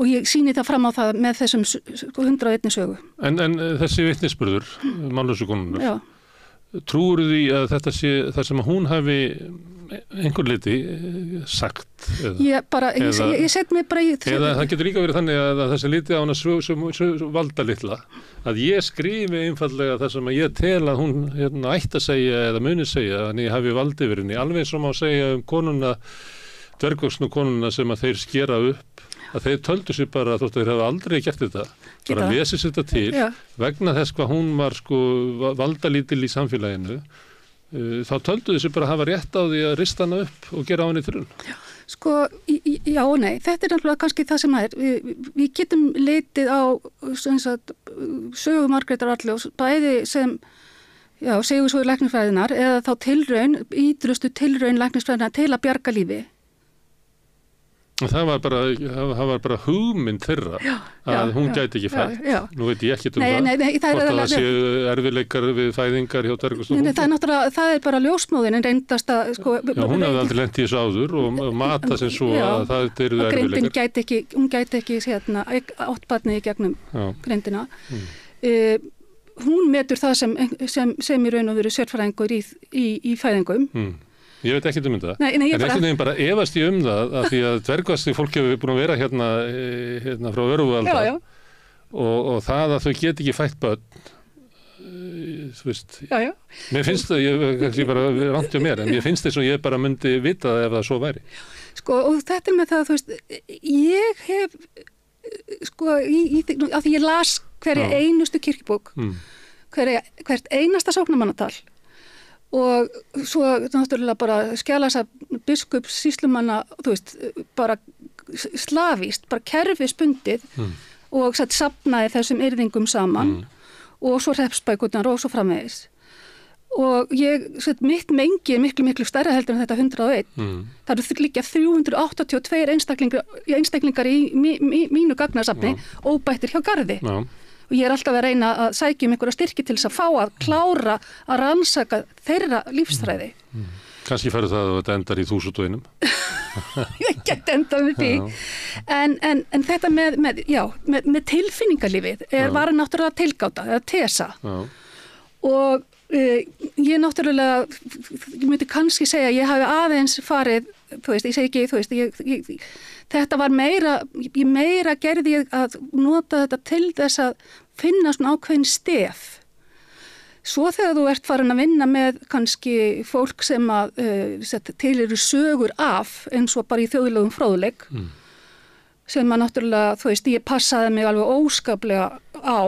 Og ég sýni það fram á það með þessum 101 sögu. En þessi vitnisburður, mannlausu konunnar, trúir því að þetta sé það sem hún hafi einhver liti sagt? Ég set mig bara í... Eða það getur líka verið þannig að þessi liti á hana valda litla, að ég skrifi einfallega það sem að ég tel að hún ætti að segja eða muni segja, þannig ég hafi valdi yfir henni, alveg sem að segja konuna, dvergvaxnu konuna sem að þeir skera upp, að þeir töldu sér bara þótt að þeir hafa aldrei gert þetta, bara lesið sér þetta til, vegna þess hvað hún var valdalítil í samfélaginu, þá töldu þessi bara að hafa rétt á því að rista hana upp og gera á henni þrun. Já og nei, þetta náttúrulega kannski það sem við getum leitið á sögu Margrétar Arnljóts, bæði sem sögu læknisfræðinnar eða þá ýtrustu tilraun læknisfræðinnar til að bjarga lífi. Það var bara hugmynd þeirra að hún gæti ekki fætt. Nú veit ég ekkert hvort að það séu erfiðleikar við fæðingar hjá dvergvaxnu. Það bara ljósmóðin en reyndast að hún hefði aldrei lent í þessu áður og mata sem svo að það eru erfiðleikar. Hún gæti ekki átt barnið í gegnum greindina. Hún metur það sem í raun og veru sérfræðingur í fæðingum. Ég veit ekki þetta. En einhvern veginn bara efast ég það að því að dvergvaxnu fólk hefur búin að vera hérna frá öruvalda og það að þau get ekki fætt börn, þú veist. Mér finnst það, ég bara rangt hjá mér, en ég finnst þess að ég bara myndi vita ef það svo væri. Og þetta með það, þú veist, ég hef, að því ég las hverja einustu kirkjubók, hvert einasta sóknarmannatal, og svo náttúrulega bara skjalasafn biskups, sýslumanna, þú veist, bara slavíst, bara kerfisbundið og safnaði þessum yrðingum saman og svo hreppsbækurnar og svo framvegis. Og mitt mengi miklu stærra heldur en þetta 101. Það eru líka 382 einstaklingar í mínu gagnasafni óbættir hjá Garði. Og ég alltaf að reyna að sækja einhverja styrki til þess að fá að klára að rannsaka þeirra lífsþræði. Kannski færðu það að þetta endar í 1001. Ég get endað með því. En þetta með tilfinningarlífið var náttúrulega tilgáta, eða tesa. Og ég náttúrulega, ég myndi kannski segja að ég hafi aðeins farið, þú veist, ég segi ekki, þú veist, þetta var meira gerði ég að nota þetta til þess að finna svona ákveðin stef. Svo þegar þú ert farin að vinna með kannski fólk sem að til eru sögur af, eins og bara í þjóðlegum fróðleik, sem að náttúrulega, þú veist, ég passaði mig alveg óskaplega á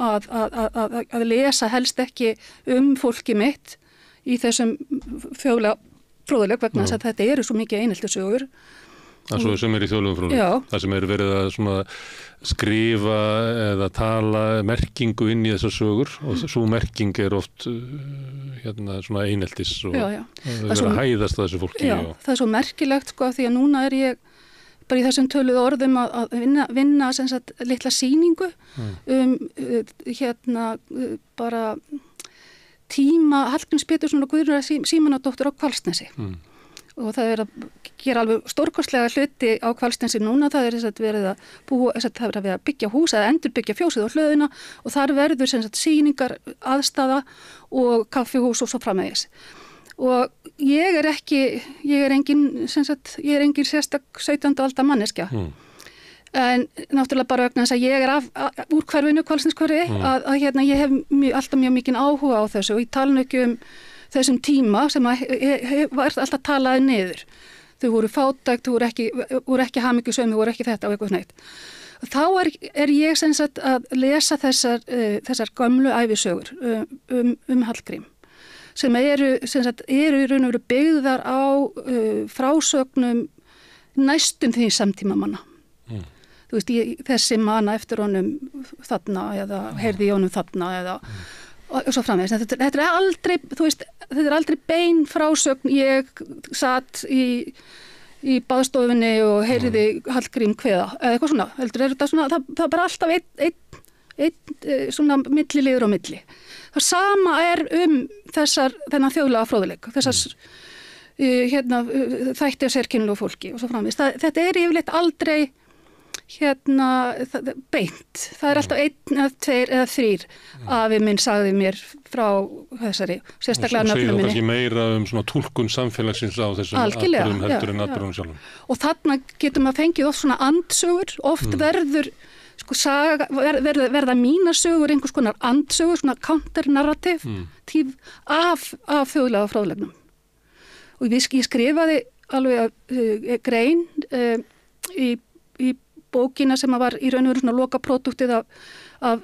að lesa helst ekki fólki mitt í þessum þjóðlega fróðleik vegna þess að þetta eru svo mikið eineltisögur. Það svo sem í þjóðlegum fróðleik. Það sem verið að svona skrifa eða tala merkingu inn í þessar sögur og svo merking oft svona eineltis og það verið að hæðast að þessu fólki. Já, það svo merkilegt sko því að núna ég bara í þessum töluðu orðum að vinna sem sagt litla sýningu bara tíma Hallgríms Péturssonar og Guðrúnar Símonardóttur á Hvalsnesi. Og það að gera alveg stórkostlega hluti á Hvalsnesi núna, það verið að byggja hús eða endurbyggja fjósið og hlöðuna og þar verður sem sagt sýningar, aðstaða og kaffihús og svo framvegis. Og ég er engin sérstak 17. aldar manneskja. En náttúrulega bara vegna þess að ég er úr hverfinu, Hvalsneskverfi, að ég hef alltaf mjög mikinn áhuga á þessu og ég tala nú ekki þessum tíma sem var alltaf talaði niður. Þau voru fátækt, þau voru ekki hamingjusöm, þau voru ekki þetta og eitthvað neitt. Þá er ég sem sagt að lesa þessar gömlu ævisögur Hallgrím sem eru í raun og veru byggðar á frásögnum næstum því samtíma manna. Þú veist, þessi manna eftir honum þarna eða heyrði í honum þarna eða og svo framvegis. Þetta aldrei, þú veist, þetta aldrei bein frásögn. Ég satt í baðstofunni og heyrði Hallgrím kveða eða eitthvað svona. Heldur þetta svona, það er bara alltaf einn svona milliliður á milli. Það sama er þennan þjóðlega fróðleik, þessar þætti af sérkennilegu fólki og svo framvegis. Þetta yfirleitt aldrei beint. Það er alltaf 1 eða 2 eða 3 afi minn sagði mér frá þessari sérstaklega nöfnum minni. Og segir kannski meira svona túlkun samfélagsins á þessum atburðum heldur en atburðum sjálfum. Og þarna getur maður fengið oft svona andsögur, oft verður verða mínar sögur einhvers konar andsögur, svona counter-narrativ af þjóðlega fróðlegnum. Og ég skrifaði alveg grein í bókina sem var í raun og veru svona lokapróduktið af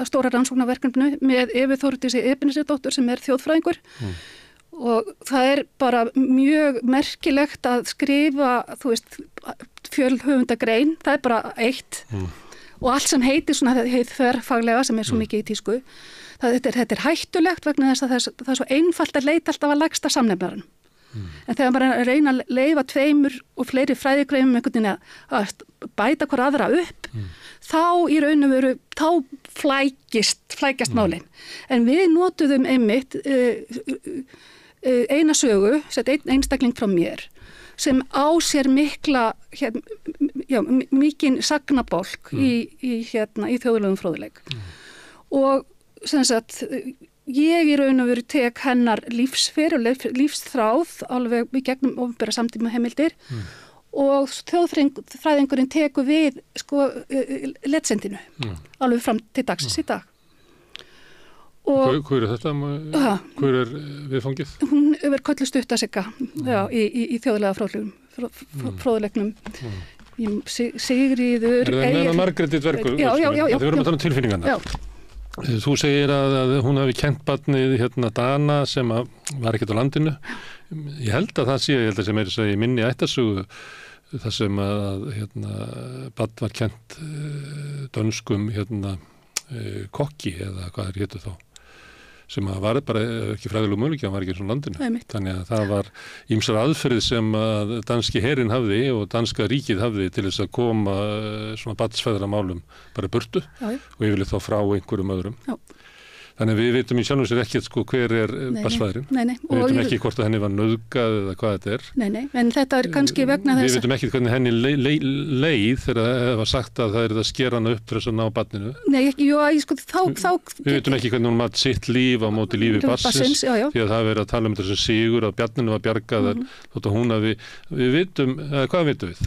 stóra rannsóknarverkefninu með Evu Þórdísi Ebenesersdóttur sem er þjóðfræðingur. Og það er bara mjög merkilegt að skrifa, þú veist, fjölhöfundagrein, það er bara eitt. Og allt sem heitir svona þverfaglega sem er svo mikið í tísku. Þetta er hættulegt vegna þess að það er svo einfalt að leita alltaf að lægsta samnefnarann. En þegar maður reyna að leyfa 2 og fleiri fræðigreinum einhvern veginn að bæta hver aðra upp, þá í raun og veru, þá flækjast málin. En við notuðum einmitt eina sögu, einn einstakling frá mér, sem á sér mikinn sagnabálk í þjóðlegum fróðleik. Og sem sagt, ég í raun og veru tek hennar lífsþráð alveg í gegnum opinbera samtíma heimildir og þjóðfræðingurinn tekur við letsendinu alveg fram til dagsins í dag. Hver er þetta? Hver er viðfangið? Hún er kölluð Stuttasigga í þjóðlega fróðleiknum. Sigríður... Er það með Margréti Dvergur? Já. Þau verðum að tala um tilfinningarna. Þú segir að hún hafi kennt barnið Dana sem var ekkert á landinu. Ég held að það sé, sem í minni ættarsögu, það sem barn var kennt dönskum kokki eða hvað hétu þá, sem var bara ekki fræðilegur möguleiki, hann var ekki eins og landinu. Þannig að það var ýmsar aðferðir sem að danski herinn hafði og danska ríkið hafði til þess að koma svona barnsfeðramálum bara burtu og yfirleitt þá frá einhverjum öðrum. Þannig að við veitum í sjálfum sér ekkert hver er barnsfæðurinn. Við veitum ekki hvort að henni var nauðgað eða hvað þetta er. Nei, en þetta er kannski vegna þess að... Við veitum ekki hvernig henni leið þegar það var sagt að það er að skera hana upp fyrir þess að ná barninu. Nei, þá... Við veitum ekki hvernig hún mat sitt líf á móti lífi barnsins, því að það verið að tala um þessu sigur að bjarninu var bjargað, þótt að hún hafi... Við veitum, hvað veitum við?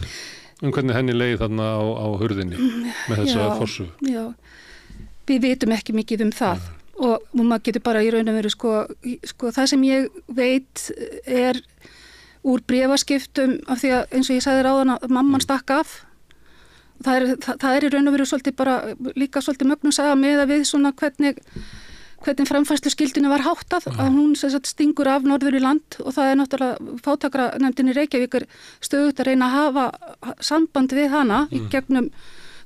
Hvernig henni leið þarna á hurðinni með þessa forsögu. Já, við veitum ekki mikið það. Og maður getur bara í raun og veru það sem ég veit er úr bréfaskiptum af því að eins og ég sagði ráðan að mamman stakk af. Það er í raun og veru svolítið bara líka svolítið mögnuð saga með að við svona hvernig framfærsluskildinu var háttað, að hún sem sagt stingur af norður í land og það náttúrulega fátækranefndin í Reykjavík stöðugt að reyna að hafa samband við hana í gegnum,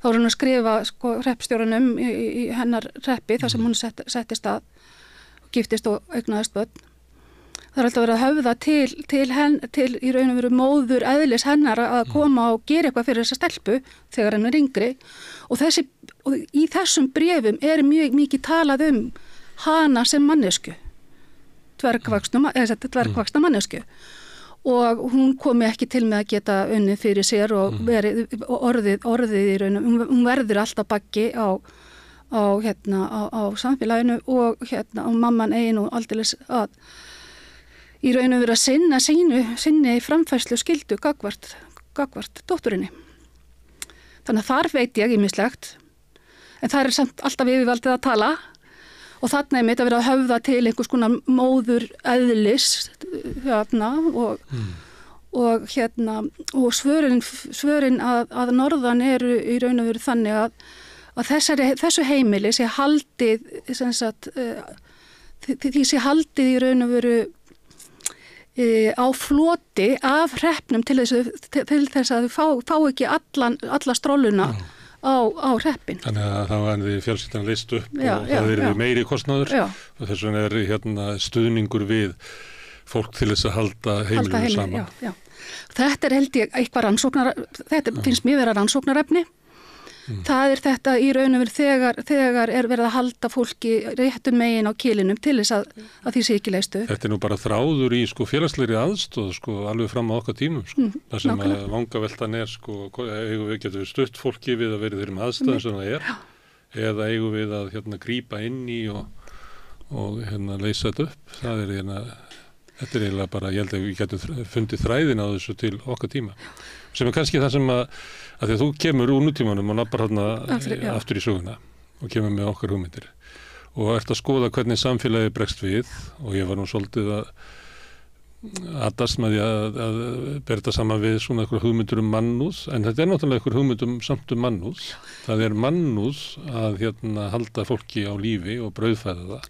þá er hún að skrifa sko hreppstjóranum í hennar hreppi þar sem hún settist að og giftist og eignaðist börn. Það alltaf verið að höfða til í raun og veru móður eðlis hennar að koma og gera eitthvað fyrir þessa stelpu þegar henn yngri og í þessum bréfum mjög mikið talað hana sem mannesku, dvergvaxna mannesku og hún komi ekki til með að geta unnið fyrir sér og orðið í raunum, hún verður alltaf baggi á samfélaginu og mamman eigin og aldeilis að í raun og vera að sinni framfærslu skildu gagvart dótturinni. Þannig að þar veit ég ýmislegt, en það samt alltaf yfirvaldið að tala og þarna mitt að vera að höfða til einhvers konar móður eðlis og svörin að norðan eru í raun og veru þannig að þessu heimili sé haldið því sé haldið í raun og veru á floti af hreppnum til þess að þau fá ekki alla strolluna á hreppin. Þannig að það var fjölskyldan list upp og það eru meiri kostnaður og þess vegna stuðningur við fólk til þess að halda heimilinu saman. Já. Þetta held ég eitthvað þetta finnst mér vera rannsóknarefni. Það þetta í raun og veru þegar verið að halda fólki réttum megin á kilinum til þess að því sé ekki leystu. Þetta nú bara þráður í félagslegri aðstoð alveg fram á okkar tímum það sem að vangaveltan eigum við getum við stutt fólki við að vera þeirra með aðstæðum sem það eða eigum við að grípa inn í og leysa þetta upp. Þetta eiginlega bara, ég held að við getum fundið þræðin á þessu til okkar tíma. Sem kannski það sem að því að þú kemur úr nútímanum og nappar aftur í söguna og kemur með okkar hugmyndir og ert að skoða hvernig samfélagi bregst við og ég var nú svolítið að aðast með því að bera þetta saman við svona eitthvað hugmyndur mannúð, en þetta náttúrulega eitthvað hugmyndum samt mannúð. Það mannúð að halda fólki á lífi og brauðfæða það.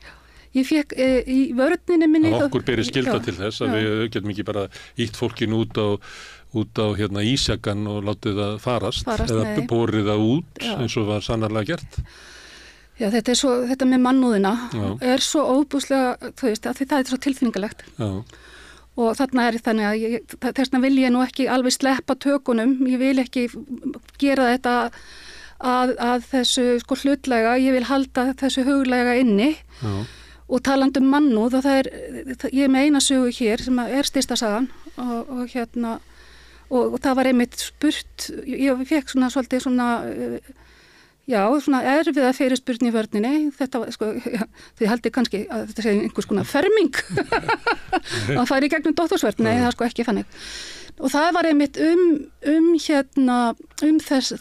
Ég fekk í vörninni minni að okkur beri skylda til þess að við getum ekki bara ítt fólkin út á ísjakan og látið það farast eða borið það út eins og var sannarlega gert. Já, þetta með mannúðina svo óbúslega, þú veist, að það svo tilfinningalegt. Já. Og þarna þannig að þessna vil ég nú ekki alveg sleppa tökunum, ég vil ekki gera þetta að þessu hlutlæga, ég vil halda þessu huglæga inni. Já. Og talandi mannúð og ég með eina sögu hér sem stysta sagan og það var einmitt spurt, ég fekk svolítið erfiða fyrirspurn í vörninni, þetta var þið haldið kannski að þetta sé einhvers konar ferming að fara í gegnum dóttorsvörn, nei það ekki þannig. Og það var einmitt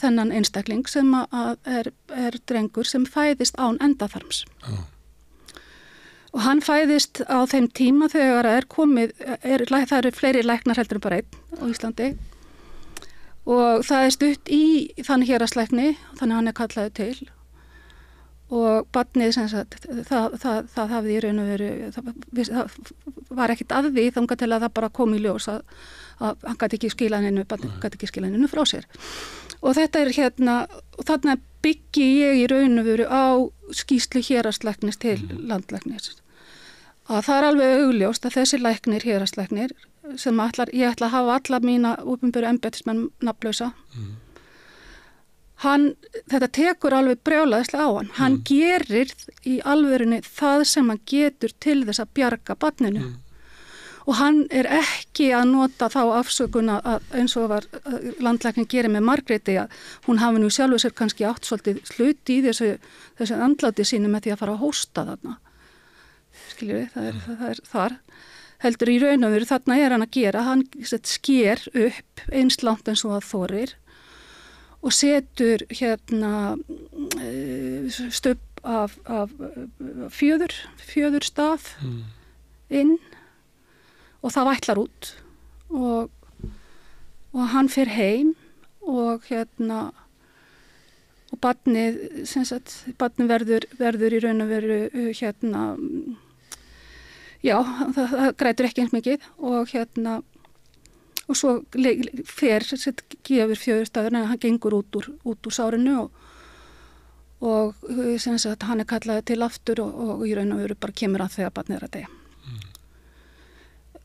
þennan einstakling sem er drengur sem fæðist án endaþarms. Og hann fæðist á þeim tíma þegar það eru fleiri læknar heldur en bara einn á Íslandi og það stutt í þann héraðslækni, þannig hann kallaður til og barnið sem sagt, það hafði í raun og veru, það var ekkert að því þangað til að það bara kom í ljós að hann gæti ekki skilað hennu frá sér. Og þetta og þarna byggi ég í raun og veru á skýrslu héraðslæknis til landlæknis. Að það alveg augljóst að þessi læknir, héraðslæknir, sem ég ætla að hafa alla mína opinberu embættismenn nafnlausa, þetta tekur alveg brjálæðislega á hann. Hann gerir í alvörunni það sem hann getur til þess að bjarga barninu. Og hann ekki að nota þá afsökun að eins og var landlæknin gerir með Margréti að hún hafi nú sjálfur sér kannski átt svolítið hluti í þessu andláti sínu með því að fara að hósta þarna. Skiljið við, það er þar. Heldur í raun og veru þarna hann að gera, hann sker upp eins langt eins og að þorir og setur stubb af fjöðurstaf inn og það vætlar út og hann fer heim og barnið verður í raun og veru það grætur ekki eins mikið og og svo gefur fjöðurstaður en hann gengur út úr sárinu og hann kallaði til aftur og í raun og veru bara kemur að þegar barnið að deyja.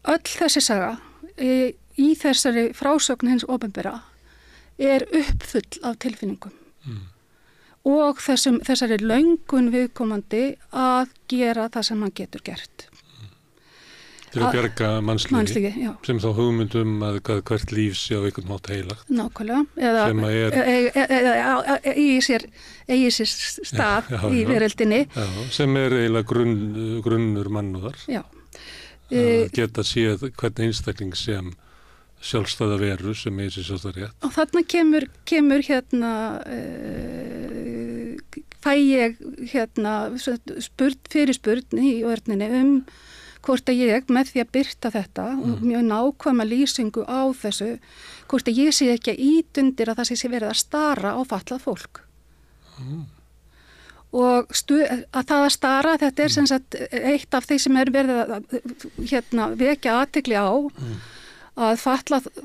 Öll þessi saga í þessari frásögn hins opinbera uppfull af tilfinningum og þessari löngun viðkomandi að gera það sem hann getur gert. Til að bjarga mannslífi sem þá hugmyndum að hvert líf sé á einhvern mátt heilagt. Nákvæmlega. Eigi sér stað í veröldinni. Já, sem eiginlega grunnur mannúðar. Já. Að geta séð hvern einstakling sem sjálfstæða veru sem eigi sér sjálfstæða rétt. Og þarna kemur fæ ég fyrirspurn í örninni hvort að ég með því að birta þetta og mjög nákvæma lýsingu á þessu, hvort að ég sé ekki að ítundir að það sé verið að stara á fatlað fólk. Og að það að stara, þetta sem sagt eitt af því sem verið að vekja athygli á að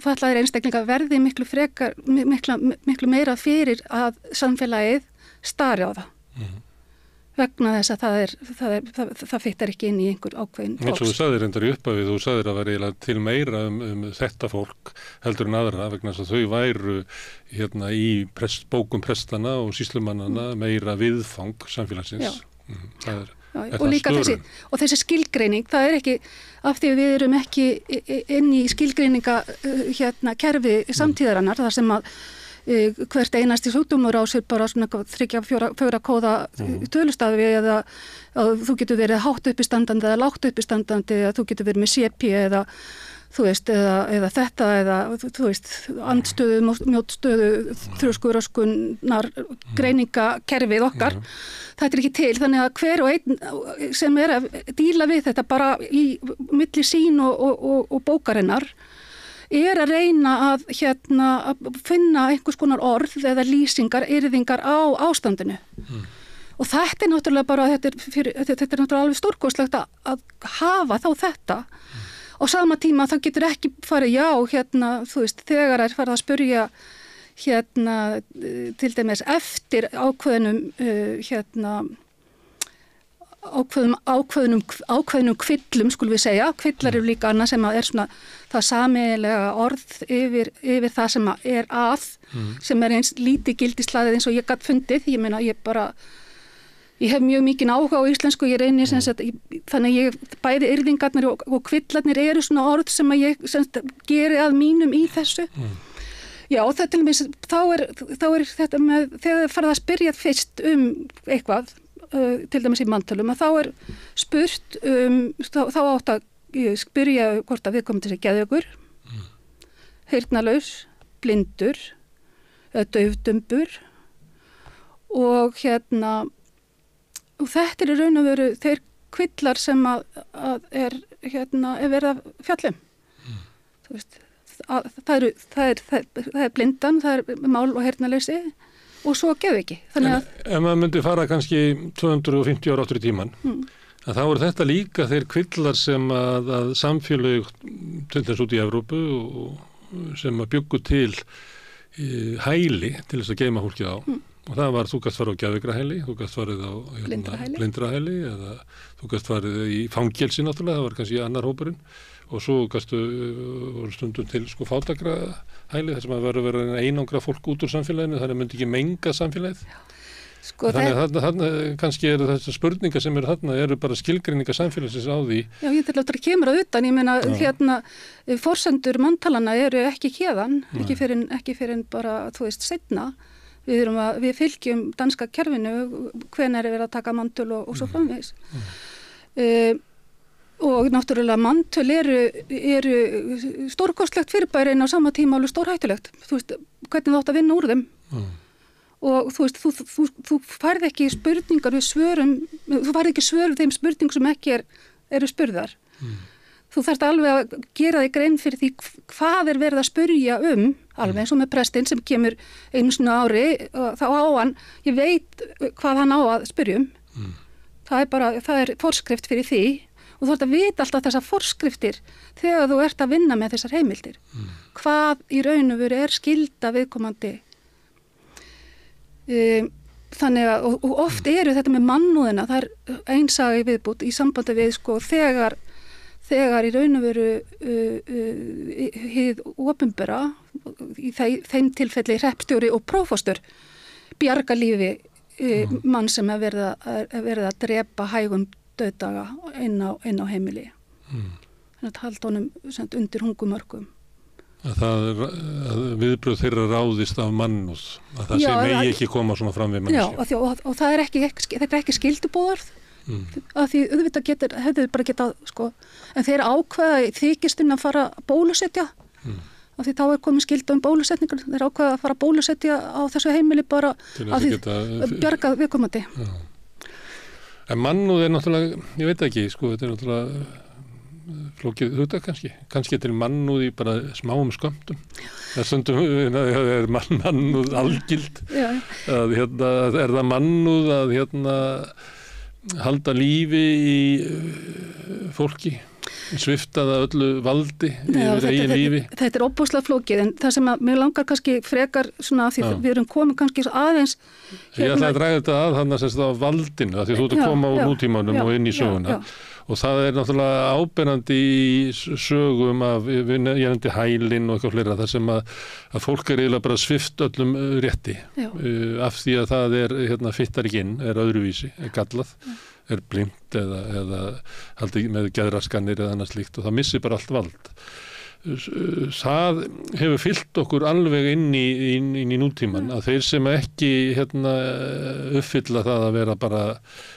fatlaðir einstaklingar verði miklu meira fyrir að samfélagið stari á það. Vegna þess að það fittar ekki inn í einhver ákveðin boks. Eins og þú sagðir reyndar í upphafi, þú sagðir að vera til meira þetta fólk heldur en aðra vegna þess að þau væru í bókum prestana og sýslumannana meira viðfang samfélagsins. Og líka þessi skilgreining, það ekki af því við erum ekki inn í skilgreininga kerfi samtíðarinnar þar sem að hvert einasti sjúkdómur á sér bara svona 3-4 kóða tölustafi eða þú getur verið hátt uppistandandi eða lágt uppistandandi eða þú getur verið með CP eða þú veist eða þetta eða þú veist andstöðu, mjótstöðu, þrjóskuröskunar greiningakerfið okkar. Þetta ekki til þannig að hver og einn sem að díla við þetta bara í milli sín og bókarinnar að reyna að finna einhvers konar orð eða lýsingar, yrðingar á ástandinu. Og þetta náttúrulega bara, þetta er náttúrulega alveg stórkostlegt að hafa þá þetta. Á sama tíma þá getur ekki farið, þú veist, þegar farið að spyrja til dæmis eftir ákveðnum kvillum, skulum við segja. Kvillar eru líka annað sem er svona það sameiginlega orð yfir það sem að, sem er eins lítið gildislaðið eins og ég gat fundið. Ég meina, ég hef mjög mikinn áhuga á íslensku, ég reyni þannig bæði yrðingarnir og kvillarnir eru svona orð sem að ég geri að mínum í þessu. Já, það til dæmis, þá er þetta með, þegar farið að spyrja fyrst eitthvað, til dæmis í manntölum, að þá er spurt þá átt að spyrja hvort að viðkomandi sé geðveikur, heyrnarlaus, blindur, daufdumbur og og þetta er í raun og veru þeir kvillar sem að er verið að fjalla Þú veist, það er blindan, það er mál- og heyrnarleysi og svo geðveiki. Þannig að ef maður myndi fara kannski 250 ára áttur í tíman, að þá er þetta líka þeir kvillar sem að samfélög til þess út í Evrópu og sem að bjuggu til hæli til þess að geyma fólkið á. Og það var, þú gast farið á geðveikrahæli, þú gast farið á blindrahæli eða þú gast farið í fangelsi náttúrulega, það var kannski annar hópurinn og svo gastu stundum til fátakrahæli þar sem að vera einangra fólk út úr samfélaginu, þannig að myndi ekki menga samfélagið. Þannig að þarna kannski eru þessar spurningar sem eru þarna eru bara skilgreiningar samfélagsins á því. Já, ég til að kemur að utan, ég meina forsendur manntalana eru ekki héðan, ekki fyrir bara, þú veist, seinna. Við fylgjum danska kerfinu hvenær er verið að taka manntöl og svo framvegis. Og náttúrulega manntöl eru stórkostlegt fyrirbæri en á sama tíma alveg stórhættulegt. Þú veist, hvernig þú átt að vinna úr þeim. Og þú veist, þú færð ekki spurningar við svörum, þú færð ekki svör við þeim spurningum sem ekki eru spurðar. Þú þarft alveg að gera þig grein fyrir því hvað er verið að spurja alveg eins og með prestinn sem kemur einu sinni á ári, þá á hann, ég veit hvað hann á að spyrjum. Það er forskrift fyrir því og þú ert að vita alltaf þessar forskriftir þegar þú ert að vinna með þessar heimildir. Hvað í raun og veru skylda viðkomandi. Þannig að, og oft þetta með mannúðina, það einsagi viðbútt í sambandi við sko þegar í raun og veru hið opinbera, í þeim tilfelli hreppstjóri og prófastur, bjarga lífi mann sem verið að drepa hægum dauðdaga inn á heimili. Þannig að halda honum undir hungumörkum. Að viðbrögð þeirra ráðist af mannúð, að það sem megi ekki koma svona fram við mannskja. Já, og það þetta er ekki skyldubóðarð, að því auðvitað hefðu bara getað, sko, en þeir ákveða þykistinn að fara að bólusetja, af því þá komið skylda bólusetningar, þeir ákveða að fara að bólusetja á þessu heimili bara að því bjarga viðkomandi. En mannúð náttúrulega, ég veit ekki, sko, þetta náttúrulega flókið hugtak kannski til mannúð í bara smáum skömmtum. Það stundum er mannúð algild, að er það mannúð að halda lífi í fólki, svipta það öllu valdi yfir eigin lífi. Þetta ofboðslega flókið, en það sem að mér langar kannski frekar svona að því við erum komið kannski aðeins. Ég ætla að draga þetta að þannig að það valdinu, að því þú ert að koma á nútímanum og inn í söguna. Og það er náttúrulega áberandi í sögum af ég nefndi hælinn og eitthvað fleira, þar sem að fólk eiginlega bara svipt öllum rétti af því að það fittar ekki inn, öðruvísi, gallað, blind eða haldið með geðraskanir eða annað slíkt og það missir bara allt vald. Það hefur fyllt okkur alveg inn í nútíman að þeir sem ekki uppfylla það að vera bara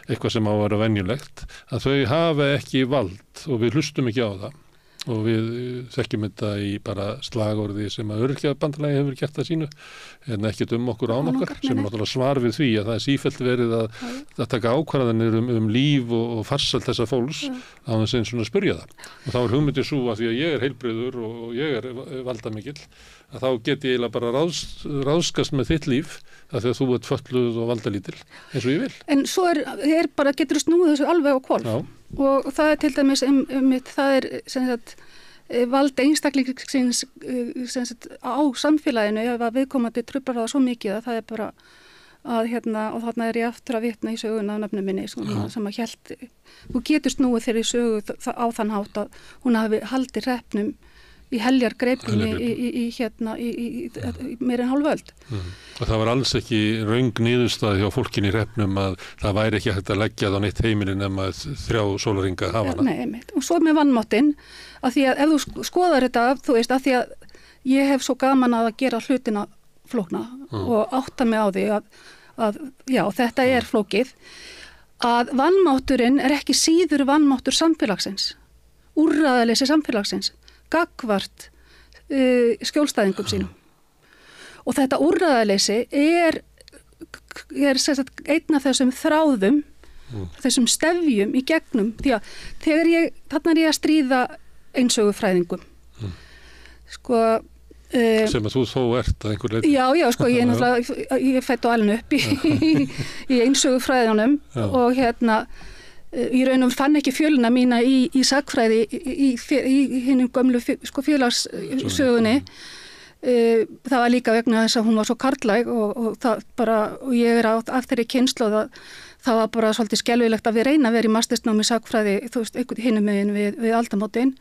eitthvað sem á að vera venjulegt, að þau hafa ekki vald og við hlustum ekki á það og við þekkjum þetta í bara slagorði sem að Öryrkjabandalagið hefur gert það sínu en ekkert okkur án okkar sem er náttúrulega svar við því að það er sífellt verið að taka ákvarðanir líf og farsæld þessa fólks á þess einn svona að spyrja það. Og þá er hugmyndin sú að því að ég er heilbrigður og ég er valdamikill að þá get ég eiginlega bara ráðskast með þitt líf að því að þú ert fötluð og valdalítil eins og ég vil. En svo bara getur þú snúið þessu alveg á hvolf. Og það er til dæmis það er sem sagt vald einstaklingsins á samfélaginu ef að viðkomandi truflar það svo mikið að það er bara að og þarna er ég aftur að vitna í söguna af nöfnum minni sem að hélt, þú getur snúið þeirri sögu á þann hátt að hún hafi haldið hreppnum í heljargreipinni í meira en hálf öld. Og það var alls ekki röng niðurstaða hjá fólkinni í hreppnum að það væri ekki hægt að leggja það á neitt heimili nema 3 sólarhringa hafa hana. Nei, og svo með vannmáttinn, að því að ef þú skoðar þetta, þú veist, að því að ég hef svo gaman að gera hlutina flókna og átta mig á því að já, þetta er flókið, að vannmátturinn er ekki síður vannmáttur samfélagsins, úrræðaleysi samfélagsins, gagnvart skjólstæðingum sínum. Og þetta úrræðaleysi er einn af þessum þráðum, þessum stefjum í gegnum, því að þarna er ég að stríða einsögufræðingum. Sko, sem að þú þó ert að einhver leyti. Já, sko, ég er fædd og alin upp í einsögufræðunum og í raunum fann ekki fjöluna mína í sagfræði í hinnum gömlu félagssögunni. Það var líka vegna þess að hún var svo karllæg og það bara, og ég er af þeirri kynslóð að það var bara svolítið skelfilegt að við reyna að vera í mastersnámi sagfræði, þú veist, einhvern hinum megin við aldamótin.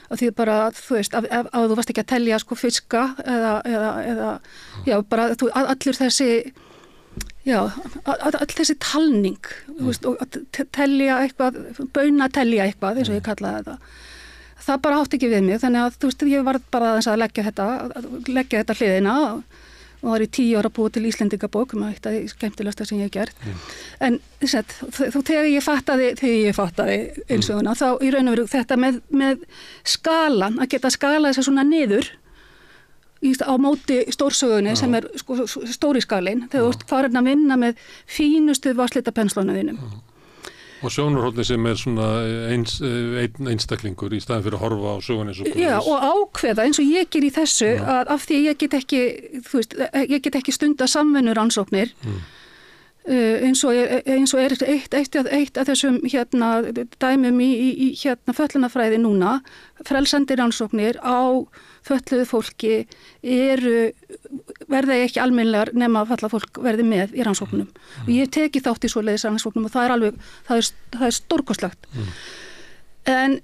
Og því bara, þú veist, ef þú varst ekki að telja fiska eða já, bara allur þessi all þessi talning veist, og telja eitthvað, baunatelja eitthvað eins og ég kallaði þetta það bara átti ekki við mig, þannig að þú veist, ég var bara aðeins að leggja þetta hliðina og var í 10 ára búið til Íslendingabók eitt af því skemmtilegasta sem ég hef gert en þegar ég fattaði einsöguna, þá í raun og veru þetta með skalan, að geta skalað þess að svona niður á móti stórsögunni sem er stóri skalinn, þegar þú ert farin að vinna með fínustu vatnslitapenslunum þínum. Og sjónarhorni sem svona einn einstaklingur í staðin fyrir að horfa á sögun eins og Já, og ákveða eins og ég ger í þessu að af því ég get ekki, þú veist, ég get ekki stunda samvinnurannsóknir eins og er eitt af þessum dæmum í fötlunarfræði núna, frelsandi rannsóknir á fötluðu fólki verða ekki almennilegar nema að falla fólk verði með í rannsóknum. Og ég teki þátt í svoleiðis rannsóknum og það er stórkostlegt. En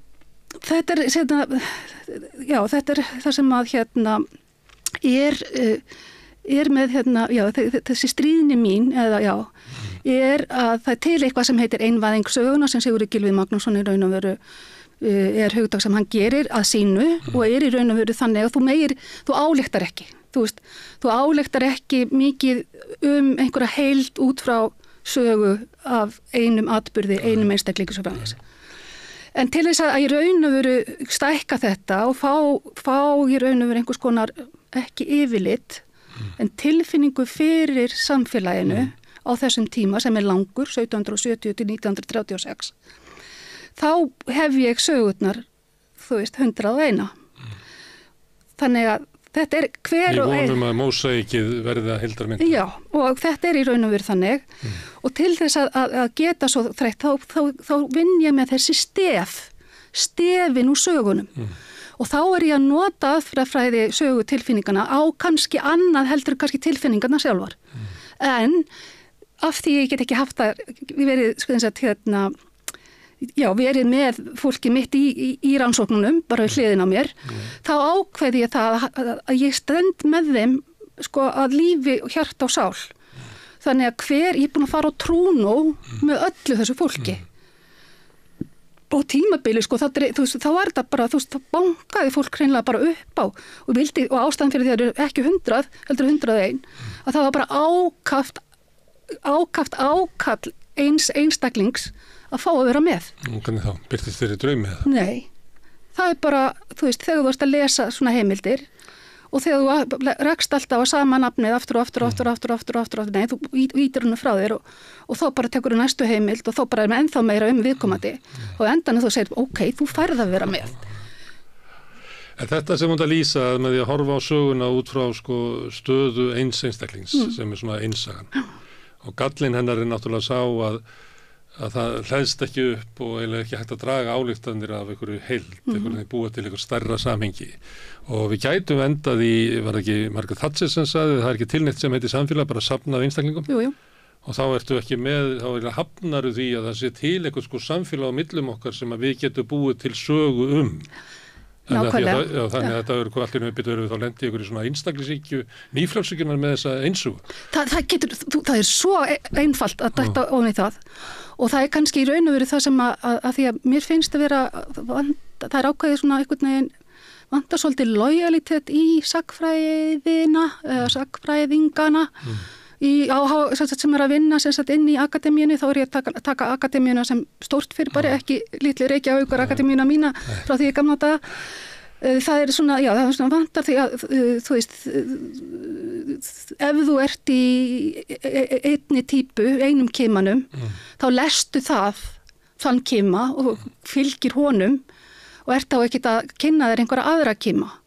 þetta er það sem að er með þessi stríðni mín er að það er til eitthvað sem heitir einvæðing söguna sem Sigurður Gylfi Magnússon í raun og veru er hugtak sem hann gerir að sínu og er í raun og veru þannig að þú ályktar ekki. Þú veist, þú ályktar ekki mikið einhverja heild út frá sögu af einum atburði, einum einstaklingi svo framvegis. En til þess að í raun og veru stækka þetta og fá í raun og veru einhvers konar ekki yfirlit en tilfinningu fyrir samfélaginu á þessum tíma sem er langur, 1770 til 1936, þá hef ég sögurnar, þú veist, 101. Þannig að þetta er hver og Ég vonum að mósaíkið verði að heildarmynd. Já, og þetta er í raun og veru þannig og til þess að geta svo þreytt, þá vinn ég með þessi stefin úr sögunum. Og þá er ég að nota aðferðafræði sögu tilfinningana á kannski annað heldur kannski tilfinningarna sjálfar. En af því ég get ekki haft það, verið með fólki mitt í rannsóknunum, bara við hliðin á mér, þá ákveði ég það að ég stend með þeim sko að lífi og hjarta og sál. Þannig að ég er búin að fara á trúnó með öllu þessu fólki. Og tímabili, sko, þá var þetta bara, þá bankaði fólk hreinlega bara upp á og ástæðan fyrir því að það eru ekki 100, heldur 101, að það var bara ákall einstaklings að fá að vera með. Hvernig þá? Birtist þér í draumi eða? Nei, það er bara, þú veist, þegar þú ert að lesa svona heimildir og þegar þú rekst alltaf á sama nafnið aftur, nei, þú ítir hennu frá þér og þá bara tekur þú næstu heimild og þá bara er með ennþá meira viðkomandi og endanum þú segir, ok, þú færð að vera með. En þetta sem hún að lýsa með því að horfa á söguna út frá sko, stöðu eins einstaklings sem er svona einsagan og gallinn hennar er náttúrulega sá að það hlæðst ekki upp og eiginlega ekki hægt að draga ályktanir af einhverju heild, einhverju búa til einhver stærra samhengi og við gætum endað í, var ekki Margaret Thatcher sem sagði, það er ekki tilneitt sem heitir samfélag, bara safnað einstaklingum og þá ertu ekki með, þá hafnaru því að það sé til einhvers sko samfélag á millum okkar sem að við getum búið til sögu Nákvæmlega. Þannig að þetta eru hvað allir við þá lendi ykkur í svona einstaklingsíkju nýfrjálsíkjunar með þessa einsugu. Það er svo einfalt að dætta ofan í það og það er kannski í raun og veru það sem að því að mér finnst að vera það er ákveðið svona einhvern veginn vantar svolítið lojalitet í sagnfræðina eða sagnfræðingana sem er að vinna inn í akademíunni, þá er ég að taka akademíuna sem stórt fyrir bara ekki litli Reykjavíkur akademíuna mína frá því gamla daga. Það er svona, það er svona vantar því að þú veist, ef þú ert í einni típu, einum kimanum, þá lestu þann kima og fylgir honum og ert þá ekkert að kynna þér einhverja aðra kima.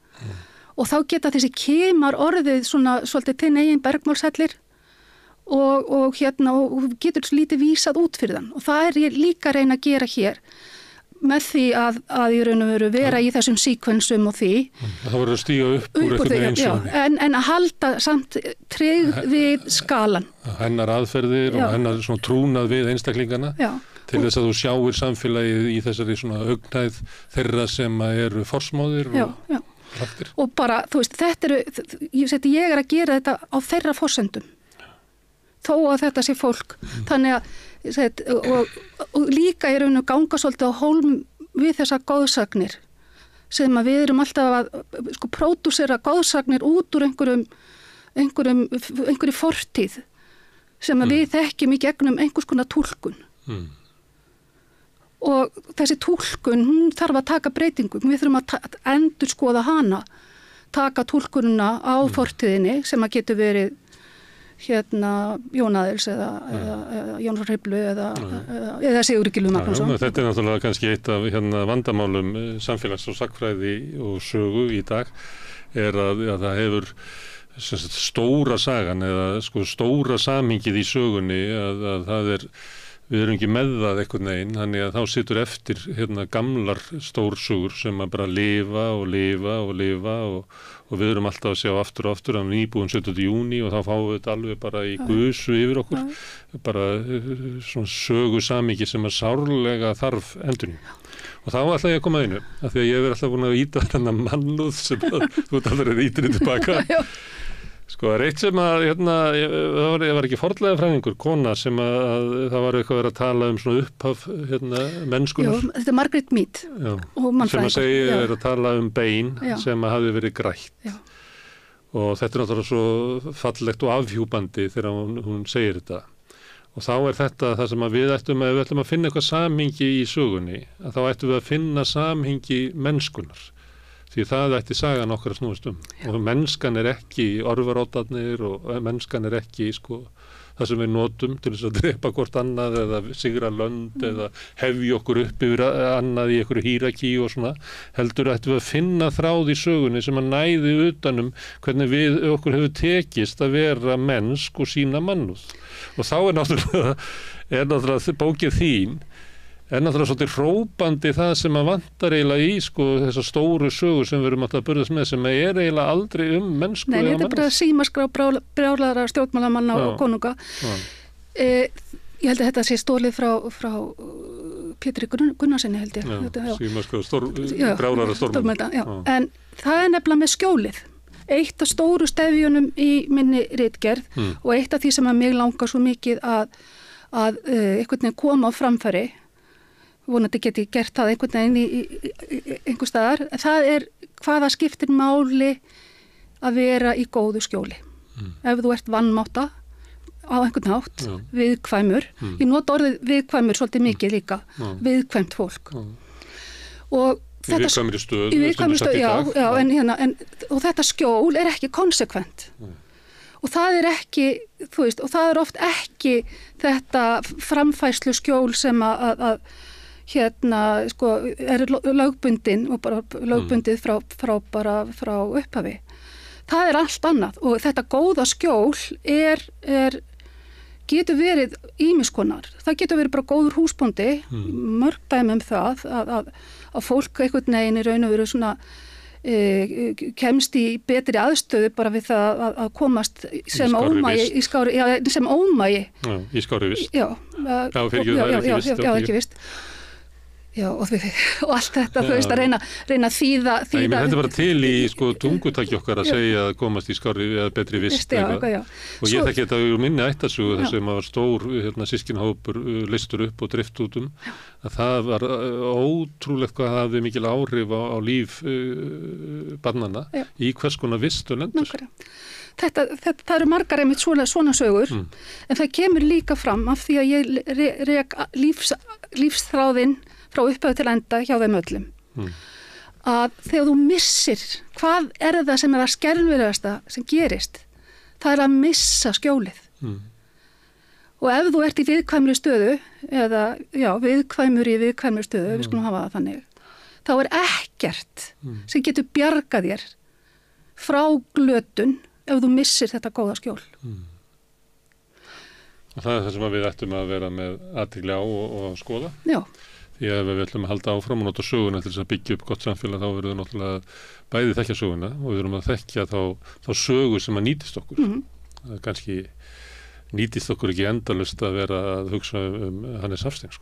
Og þá geta þessi kimar orðið svona svolítið til eigin bergmálshellir og getur lítið vísað út fyrir þann og það er ég líka að reyna að gera hér með því að ég raun og veru vera í þessum síkvensum og því það voru að stíga upp úr einhvern veginn en að halda samt tryggð við skalan hennar aðferðir og hennar svona trúnað við einstaklingana til þess að þú sjáir samfélagið í þessari svona augnæð þeirra sem eru forsmáðir og bara, þú veist, ég er að gera þetta á þeirra forsendum þó að þetta sé fólk þannig að og líka er að ganga svolítið á hólm við þessar góðsagnir sem að við erum alltaf að sko pródúsera góðsagnir út úr einhverju fortíð sem að við þekkjum í gegnum einhvers konar túlkun og þessi túlkun hún þarf að taka breytingum, við þurfum að endurskoða hana, taka túlkununa á fortíðinni sem að getur verið Jón Aðils eða Jónsson Hriflu eða Sigurður Gylfi Magnússon. Þetta náttúrulega kannski eitt af vandamálum samfélags- og sagnfræði og sögu í dag að það hefur stóra sagan eða stóra samhengið í sögunni að það við erum ekki með það einhvern veginn, þannig að þá situr eftir gamlar stórsögur sem að bara lifa og við erum alltaf að sjá aftur og aftur, nýbúin 17. júní og þá fáum við þetta alveg bara í gusu yfir okkur, bara svona sögu samhengi sem að sárlega þarf endurinn. Og þá ætla ég að koma einu, af því að ég hef alltaf búin að íta þennan mannúð sem þú ert alveg að íta tilbaka. Það er eitt sem að, það var ekki fornleifafræðingur, kona sem að það var eitthvað að tala svona upphaf mennskunar. Jú, þetta Margrét Mead og mannfræðingur. Sem að segja að tala bein sem að hafi verið grætt. Já. Og þetta náttúrulega svo fallegt og afhjúpandi þegar hún segir þetta. Og þá þetta það sem að við ættum að finna eitthvað samhengi í sögunni, að þá ættum við að finna samhengi mennskunar. Því það ætti sagan okkar að snúast og mennskan ekki orðvarótarnir og mennskan ekki það sem við notum til þess að drepa hvort annað eða sigra lönd eða hefja okkur upp yfir annað í einhverju hýrakí og svona, heldur ættum við að finna þráð í sögunni sem að næði utanum hvernig okkur hefur tekist að vera mennsk og sína mannúð. Og þá náttúrulega bókið þín náttúrulega svolítið hrópandi það sem að vantar eiginlega í þessar stóru sögur sem við erum alltaf að burðast með sem eiginlega aldrei mennsku. Nei, þetta bara símaskrá brjálæðra stjórnmálamanna og konunga. Ég held að þetta sé stólið frá Pétri Gunnarsinni held ég. Símaskrá brjálæðra stjórnmála. En það nefnilega með skjólið. Eitt af stóru stefjunum í minni ritgerð og eitt af því sem að mig langar svo mikið að einhvern veginn koma á framfæri, vonandi geti gert það einhvern veginn í einhver staðar, það hvaða skiptir máli að vera í góðu skjóli. Ef þú ert vanmátta á einhvern hátt, viðkvæmur, ég nota orðið viðkvæmur svolítið mikið líka, viðkvæmt fólk. Og í viðkvæmri stöðu, og þetta skjól ekki konsekvent. Og það ekki, og það oft ekki þetta framfærslu skjól sem að lögbundin og bara lögbundið frá upphafi. Það allt annað og þetta góða skjól getur verið ýmiss konar. Það getur verið bara góður húsbóndi, mörg dæmi það að fólk einhvern veginn í raun og veru svona kemst í betri aðstöðu bara við það að komast sem ómagi í skári vist. Já, ekki vist. Já, og allt þetta, að reyna að þýða. Þetta var til í tungutaki okkar að segja að komast í skári eða betri vist. Og ég þekki þetta úr minni ættarsögu þar sem að var stór systkinahópur leystur upp og drift út að það var ótrúlegt hvað hafði mikil áhrif á líf barnanna í hvers konar vist og lendur. Það eru margar einmitt svona sögur, en það kemur líka fram af því að ég rek lífsþráðinn frá upphaf til enda hjá þeim öllum. Að þegar þú missir, hvað það sem það skelfilegasta sem gerist? Það að missa skjólið. Og ef þú ert í viðkvæmri stöðu, eða viðkvæmur í viðkvæmri stöðu, við skulum hafa það þannig, þá ekkert sem getur bjargað þér frá glötun ef þú missir þetta góða skjól. Og það það sem við ættum að vera með athygli á og skoða. Já. Því að við ætlum að halda áfram og nota söguna til þess að byggja upp gott samfélag, þá verður náttúrulega bæði þekkja söguna og við erum að þekkja þá sögu sem að nýtist okkur. Kannski nýtist okkur ekki endalaust að vera að hugsa Hannes Hafstein,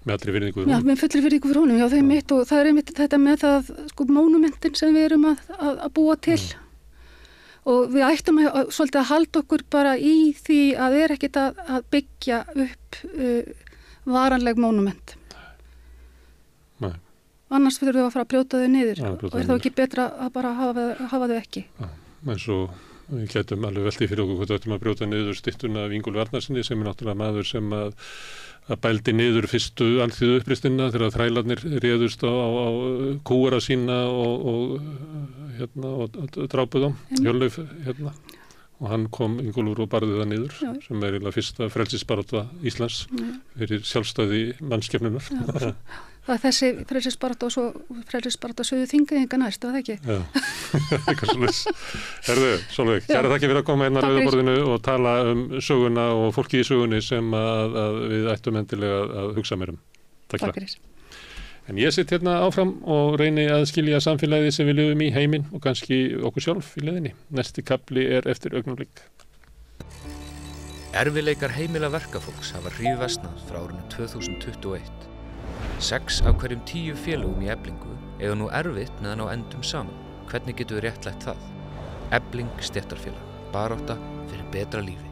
með allri virðingu fyrir honum. Já, með fullri virðingu fyrir honum, já, það mitt og það einmitt þetta með það, mónumentin sem við erum að búa til. Og við ættum svolítið að halda okkur bara í því að ekkert að byggja upp varanleg mónument. Nei. Annars þurfum við að fara að brjóta þau niður og þá ekki betra að bara hafa þau ekki. eins og við getum alveg veltið fyrir okkur hvort við ættum að brjóta niður styttuna af Ingólfi Arnarsinni sem náttúrulega maður sem að bældi niður fyrstu alþýðu uppreisnina þegar þrælarnir réðust á kúara sína og drápuð á Hjörleif og hann kom Ingólfur og barði það niður sem eiginlega fyrsta frelsisbarátta Íslands fyrir sjálfstæði mannskepnunar. Það þessi frelsisbarátta og svo frelsisbarátta Suður Þingeyinga næst, var það ekki? Já, eitthvað svoleiðis. Herðu, Sólveig, kæra þakki fyrir að koma hérna á Rauða og tala söguna og fólki í sögunni sem að við ættum endilega að hugsa mér Takk fyrir. En ég sitt hérna áfram og reyni að skilja samfélagið sem við lifum í heiminn og kannski okkur sjálf í leiðinni. Næsti kafli eftir augnablik. Erfiðleikar heimila verkafólks hafa hríðversnað frá árinu 2021. 6 af hverjum 10 félögum í Eflingu eiga nú erfitt meðan á endum saman. Hvernig getum við réttlætt það? Efling stéttarfélag. Barátta fyrir betra lífi.